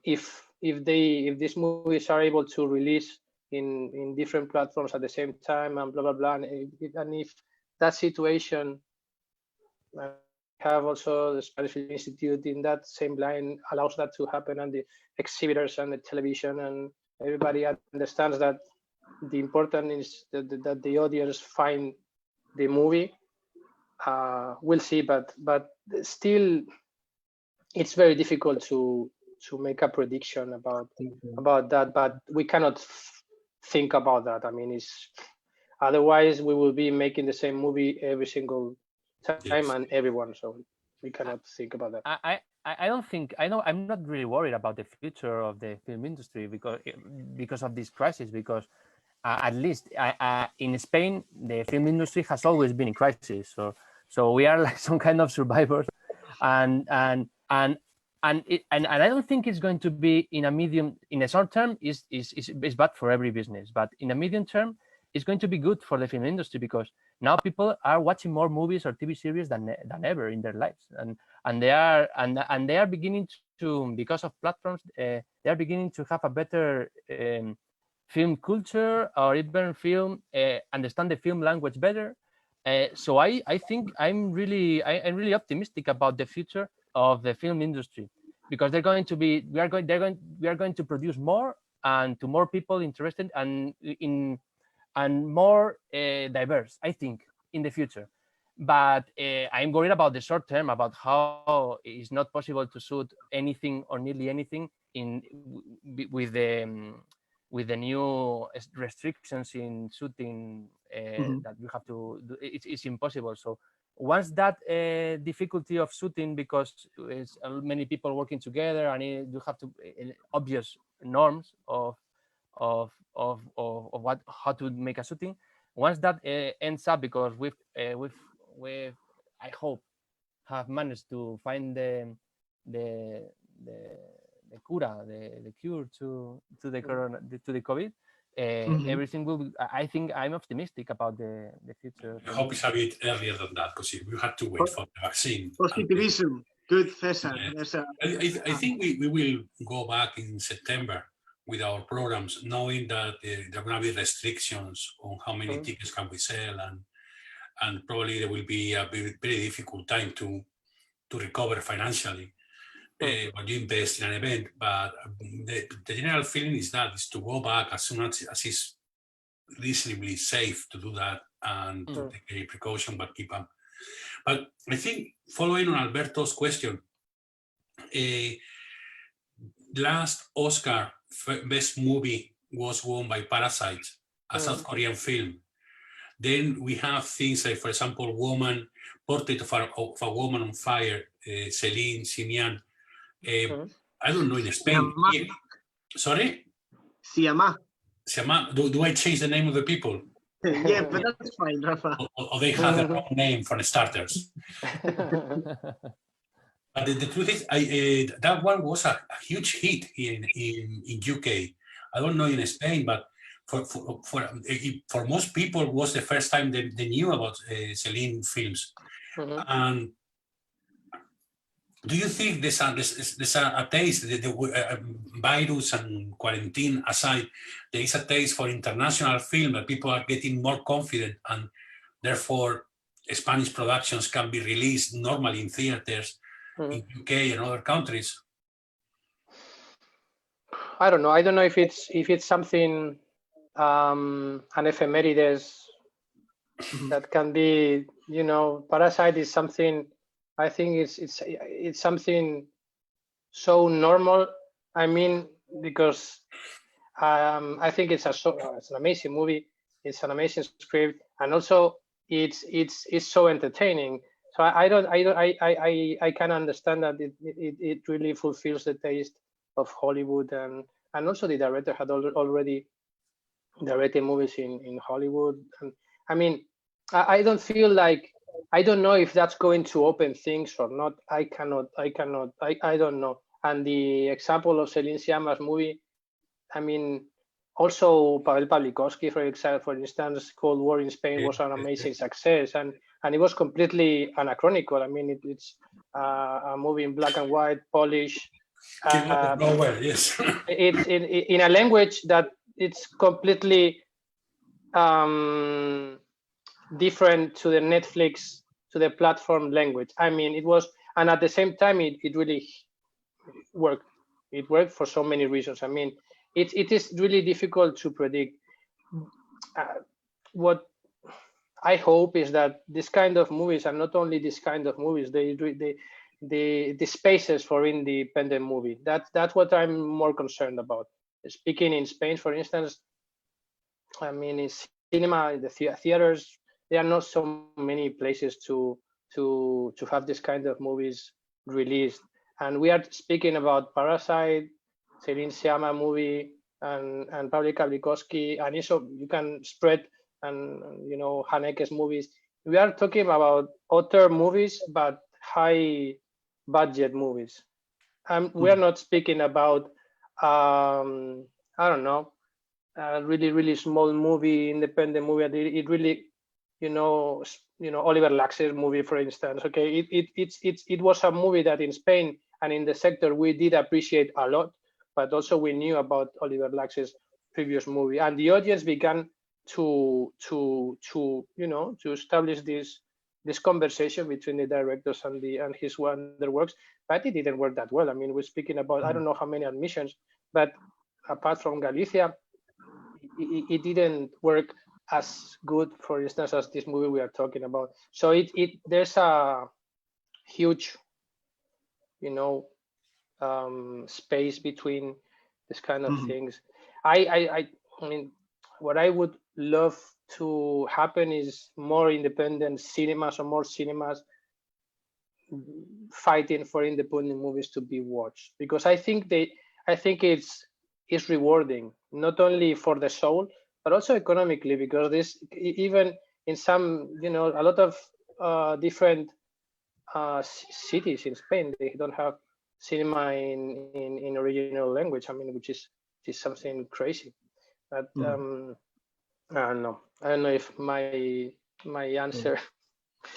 if these movies are able to release in different platforms at the same time and blah blah blah, and if that situation, have also the Spanish Film Institute in that same line allows that to happen, and the exhibitors and the television and everybody understands that the important is that the audience find the movie. We'll see, but still, it's very difficult to make a prediction about that. But we cannot think about that. I mean, otherwise we will be making the same movie every single time and everyone. So we cannot think about that. I don't think I'm not really worried about the future of the film industry because of this crisis, because at least in Spain the film industry has always been in crisis, so we are like some kind of survivors, and I don't think it's going to be in a short term is bad for every business, but in a medium term it's going to be good for the film industry, because now people are watching more movies or TV series than ever in their lives, and they are beginning to, because of platforms, they are beginning to have a better film culture, or even understand the film language better. So I think I'm really optimistic about the future of the film industry, because we are going to produce more, and to more people interested and more diverse, I think, in the future. But I'm worried about the short term, about how it's not possible to shoot anything or nearly anything with the new restrictions in shooting that you have to do. It's impossible. So once that difficulty of shooting, because it's many people working together, and you have to obvious norms of how to make a shooting. Once that ends up, because we've I hope have managed to find the cura, the cure to the corona, to the COVID, everything will be, I think I'm optimistic about the future. I hope it's a bit earlier than that, because we had to wait for the vaccine. Positivism. Good, Cesar. I think we will go back in September with our programs, knowing that there are going to be restrictions on how many tickets can we sell, and probably there will be a very difficult time to recover financially when you invest in an event. But the general feeling is to go back as soon as it's reasonably safe to do that, and to take any precaution, but keep up. But I think, following on Alberto's question, last Oscar best movie was won by Parasite, a South Korean film. Then we have things like, for example, Portrait of a Woman on Fire, Celine Simian. I don't know in Spain. Sorry? Siama. Siama. Do I change the name of the people? Yeah, but that's fine, Rafa. Or they have their own name for the starters. But the truth is, that one was a huge hit in UK. I don't know in Spain, but for most people, it was the first time they knew about Celine films. And do you think there's a taste, the virus and quarantine aside, there is a taste for international film, that people are getting more confident, and therefore Spanish productions can be released normally in theaters in UK and other countries? I don't know. I don't know if it's something an ephemerides that can be, you know, Parasite is something, I think it's something so normal. I mean, because I think it's an amazing movie. It's an amazing script, and also it's so entertaining. So I can understand that it really fulfills the taste of Hollywood, and also the director had already directed movies in Hollywood. And I mean, I don't feel like, I don't know if that's going to open things or not. I don't know. And the example of Celine Sciamma's movie, I mean, also Pavel Pawlikowski, for instance, Cold War in Spain was an amazing success, and it was completely anachronical. I mean, it's a movie in black and white, polished. Yes. It's in a language that it's completely different to the Netflix, to the platform language. I mean, it was, and at the same time, it really worked. It worked for so many reasons. I mean, it is really difficult to predict. What I hope is that this kind of movies, and not only this kind of movies, the spaces for independent movie. That's what I'm more concerned about. Speaking in Spain, for instance, I mean, in cinema, the theaters, there are not so many places to have this kind of movies released. And we are speaking about Parasite, Celine Sciamma movie, and Pavel Pawlikowski, and also you can spread, and you know, Haneke's movies. We are talking about author movies, but high budget movies. We are not speaking about I don't know, a really small movie, independent movie. It really, you know, Oliver Lax's movie, for instance. Okay, it was a movie that in Spain and in the sector we did appreciate a lot, but also we knew about Oliver Lax's previous movie, and the audience began to you know, to establish this conversation between the directors and his their works, but it didn't work that well. I mean, we're speaking about I don't know how many admissions, but apart from Galicia, it didn't work as good, for instance, as this movie we are talking about. So there's a huge, you know, space between this kind of things. I mean, what I would love to happen is more independent cinemas, or more cinemas fighting for independent movies to be watched, because I think it's rewarding, not only for the soul but also economically, because this, even in some, you know, a lot of different cities in Spain, they don't have cinema in original language. I mean, which is something crazy. But I don't know if my answer.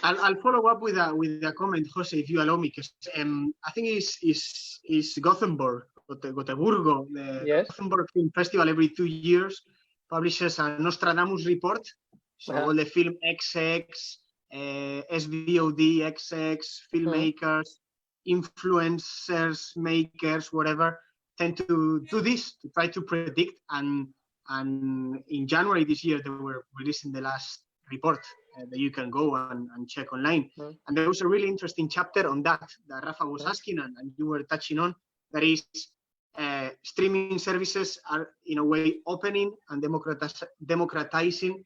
I'll follow up with a comment, Jose, if you allow me, because I think it's Gothenburg, Gotemburgo, the Yes. Gothenburg Film Festival every 2 years publishes a Nostradamus report. So all the film XX, SVOD XX, filmmakers, influencers, makers, whatever, tend to do this to try to predict. And in January this year, they were releasing the last report that you can go and check online. And there was a really interesting chapter on that Rafa was asking, and you were touching on. That is, streaming services are in a way opening and democratizing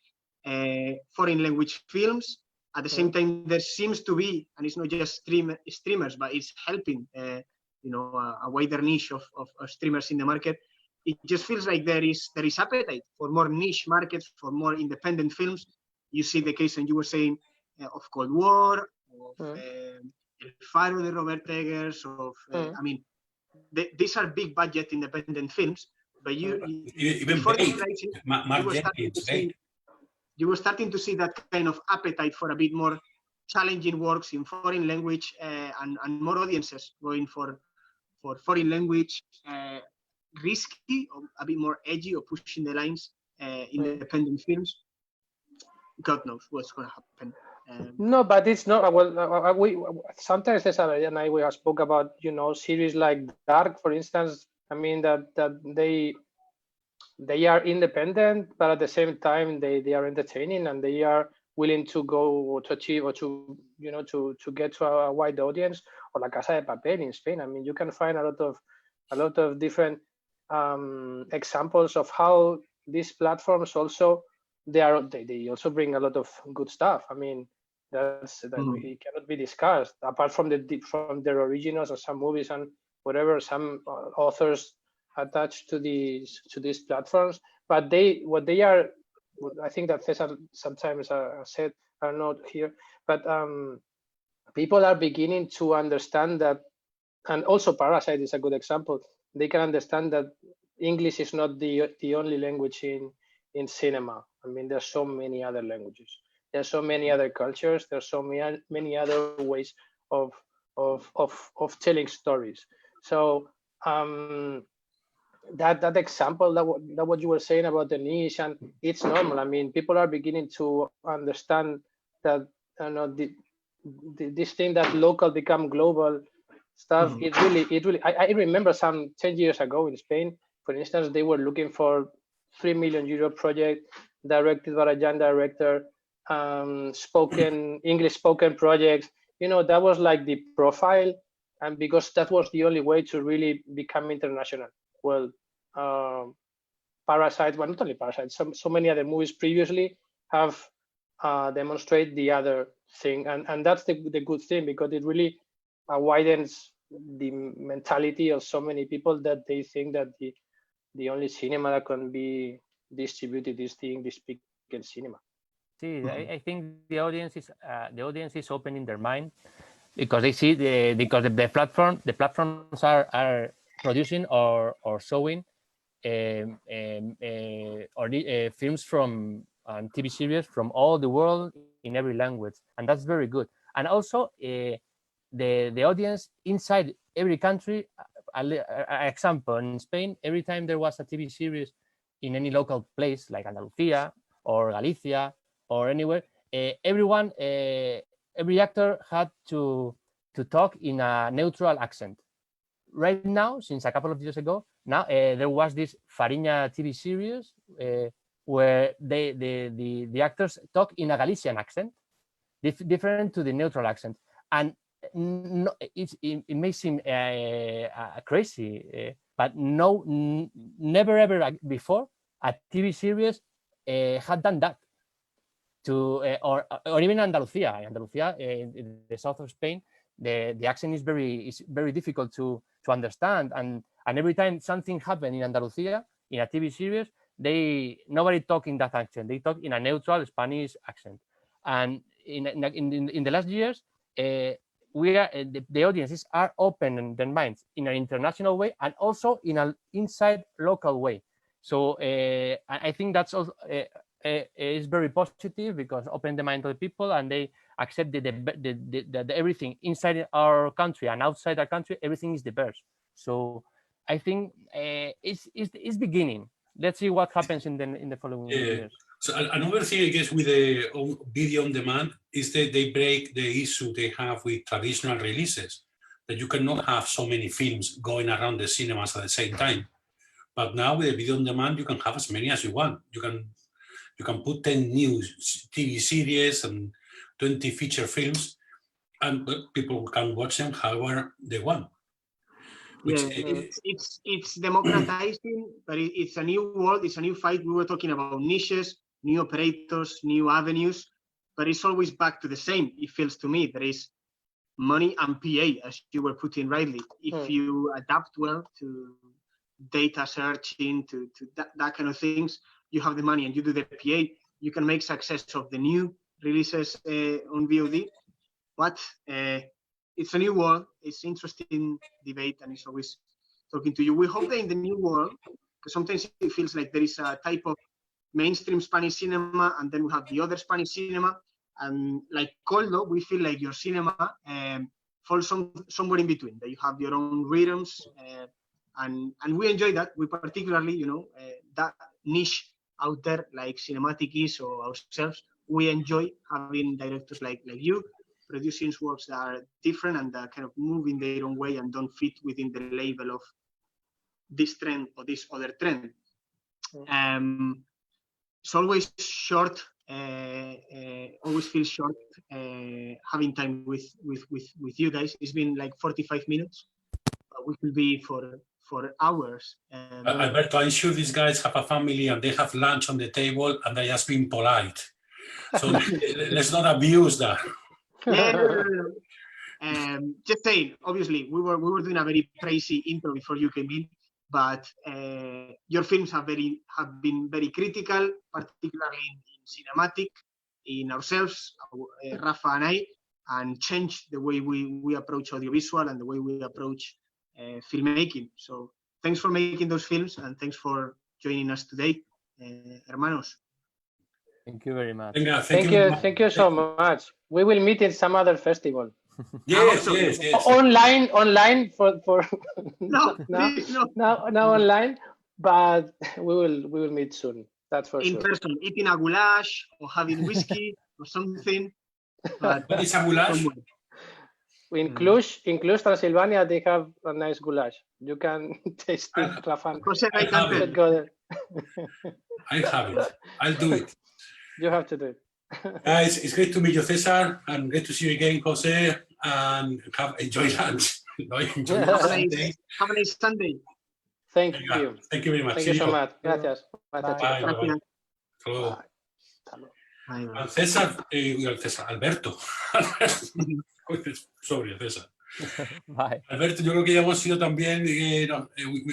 foreign language films. At the same time, there seems to be, and it's not just streamers, but it's helping you know, a wider niche of streamers in the market. It just feels like there is appetite for more niche markets, for more independent films. You see the case, and you were saying, of Cold War, of El Faro de Robert Eggers, of I mean, these are big budget independent films, but before the crisis, you were starting to see that kind of appetite for a bit more challenging works in foreign language, and more audiences going for foreign language, risky, or a bit more edgy, or pushing the lines, independent films. God knows what's going to happen. No, but it's not. Well, we sometimes Cesar and I, we have spoke about, you know, series like Dark, for instance. I mean, that they are independent, but at the same time they are entertaining, and they are willing to go to achieve or to to get to a wide audience. Or La Casa de Papel in Spain. I mean, you can find a lot of different examples of how these platforms also they also bring a lot of good stuff. I mean, it cannot be discussed apart from their originals or some movies and whatever, some authors attached to these platforms. But I think that Cesar sometimes said, are not here, but people are beginning to understand that, and also Parasite is a good example. They can understand that English is not the only language in cinema. I mean, there's so many other languages. There's so many other cultures. There's so many other ways of telling stories. So that example, that what you were saying about the niche, and it's normal. I mean, people are beginning to understand that this thing that local become global stuff. It really. I remember some 10 years ago in Spain, for instance, they were looking for €3 million project directed by a young director, English spoken projects. That was like the profile, and because that was the only way to really become international. Well, Parasite, well, not only Parasite, so many other movies previously have demonstrate the other thing, and that's the good thing, because it really widens the mentality of so many people that they think that the only cinema that can be distributed is the English-speaking cinema. See, I think the audience is opening their mind, because they see the platforms are producing or showing films from TV series from all the world in every language, and that's very good. And also the audience inside every country. Example, in Spain, every time there was a TV series in any local place like Andalusia or Galicia or anywhere, every actor had to talk in a neutral accent. Right now, since a couple of years ago, there was this Fariña TV series where the actors talk in a Galician accent, different to the neutral accent, and it may seem crazy, but never ever before a TV series had done that. Or even Andalusia, in the south of Spain, the accent is very difficult to understand, and every time something happened in Andalusia in a TV series, nobody talk in that accent. They talk in a neutral Spanish accent. And in the last years, the audiences are opening their minds in an international way and also in an inside local way. So I think that's also is very positive, because open the mind of the people and they accept that everything inside our country and outside our country, everything is the best. So I think it's beginning. Let's see what happens in the following years. So another thing, I guess, with the video on demand is that they break the issue they have with traditional releases, that you cannot have so many films going around the cinemas at the same time. But now with the video on demand, you can have as many as you want. You can put 10 new TV series and 20 feature films, and people can watch them however they want. It's democratizing, but it's a new world. It's a new fight. We were talking about niches, new operators, new avenues, but it's always back to the same. It feels to me there is money and PA, as you were putting rightly. If you adapt well to data searching, to that kind of things, you have the money and you do the PA, you can make success of the new releases on VOD. But it's a new world. It's interesting debate, and it's always talking to you. We hope that in the new world, because sometimes it feels like there is a type of mainstream Spanish cinema, and then we have the other Spanish cinema. And like Koldo, we feel like your cinema falls somewhere in between, that you have your own rhythms, and we enjoy that. We particularly, that niche out there, like CinemaAttic is, or ourselves, we enjoy having directors like you producing works that are different and that kind of move in their own way and don't fit within the label of this trend or this other trend. It's always short. Always feels short having time with you guys. It's been like 45 minutes. But we could be for hours. Alberto, I'm sure these guys have a family and they have lunch on the table and they just been polite. So let's not abuse that. Yeah, no. Just saying, obviously, we were doing a very crazy intro before you came in, but your films have been very critical, particularly in CinemaAttic, in ourselves, Rafa and I, and changed the way we approach audiovisual and the way we approach filmmaking. So thanks for making those films and thanks for joining us today, hermanos. Thank you very much. Thank you so much. We will meet in some other festival. Yes. Online for no, now online, but we will meet soon. That's for in sure. person, eating a goulash or having whiskey or something. But what is a goulash? In Cluj, Transylvania, they have a nice goulash. You can taste it, Rafa. I have it. Go there. I have it. I'll do it. You have to do it. Guys, it's great to meet you, Cesar, and great to see you again, Jose, and enjoy lunch. Have a nice Sunday. Thank you. Thank you very much. Thank you so much. Gracias. Bye. Hello. And Cesar, Alberto. Sorry, Cesar. Bye. Alberto, yo creo que ya hemos sido también,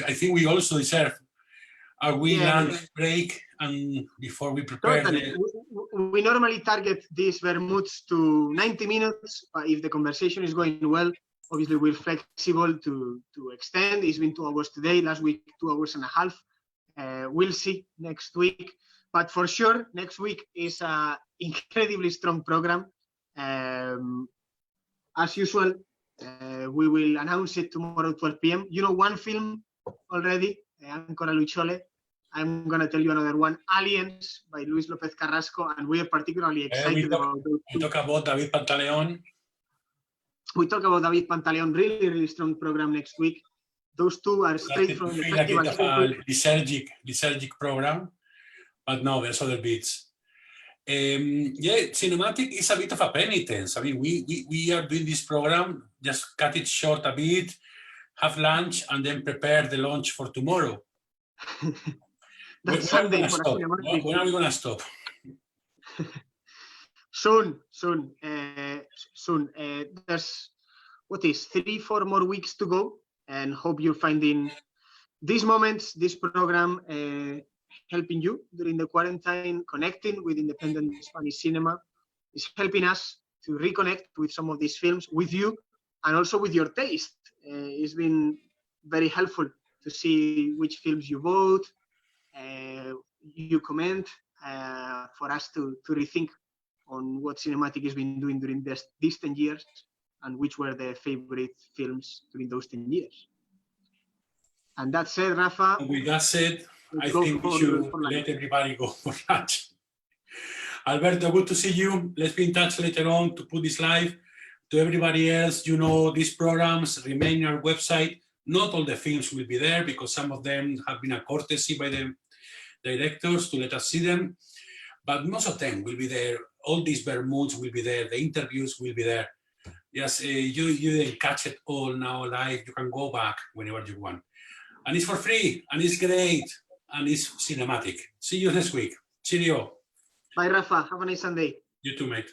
I think we also deserve a lunch break and before we prepare. Totally. We normally target these Vermuts to 90 minutes, but if the conversation is going well, obviously we're flexible to extend. It's been 2 hours today, last week 2 hours and a half. We'll see next week, but for sure next week is an incredibly strong program. As usual, we will announce it tomorrow 12 p.m. You know one film already, Ancora Luciole. I'm going to tell you another one, Aliens by Luis López Carrasco, and we are particularly excited about those two. We talk about David Pantaleón. We talk about David Pantaleón, really strong program next week. Those two are straight from the festival. Like a lysergic program, but no, there's other bits. Yeah, CinemaAttic is a bit of a penitence. I mean, we are doing this program, just cut it short a bit, have lunch, and then prepare the lunch for tomorrow. That's Sunday. When are we going to stop? Soon. There's 3-4 more weeks to go, and hope you're finding these moments, this program, helping you during the quarantine, connecting with independent Spanish cinema. Is helping us to reconnect with some of these films, with you, and also with your taste. It's been very helpful to see which films you vote, you comment, for us to rethink on what CinemaAttic has been doing during these 10 years and which were the favorite films during those 10 years. And that said, Rafa. With that said, I think we should let everybody go for lunch. Alberto, good to see you. Let's be in touch later on to put this live. To everybody else, these programs remain on our website. Not all the films will be there because some of them have been a courtesy by the directors to let us see them. But most of them will be there. All these Vermuts will be there. The interviews will be there. Yes, you didn't catch it all now live. You can go back whenever you want. And it's for free, and it's great, and it's CinemaAttic. See you next week. Cheerio. Bye, Rafa. Have a nice Sunday. You too, mate.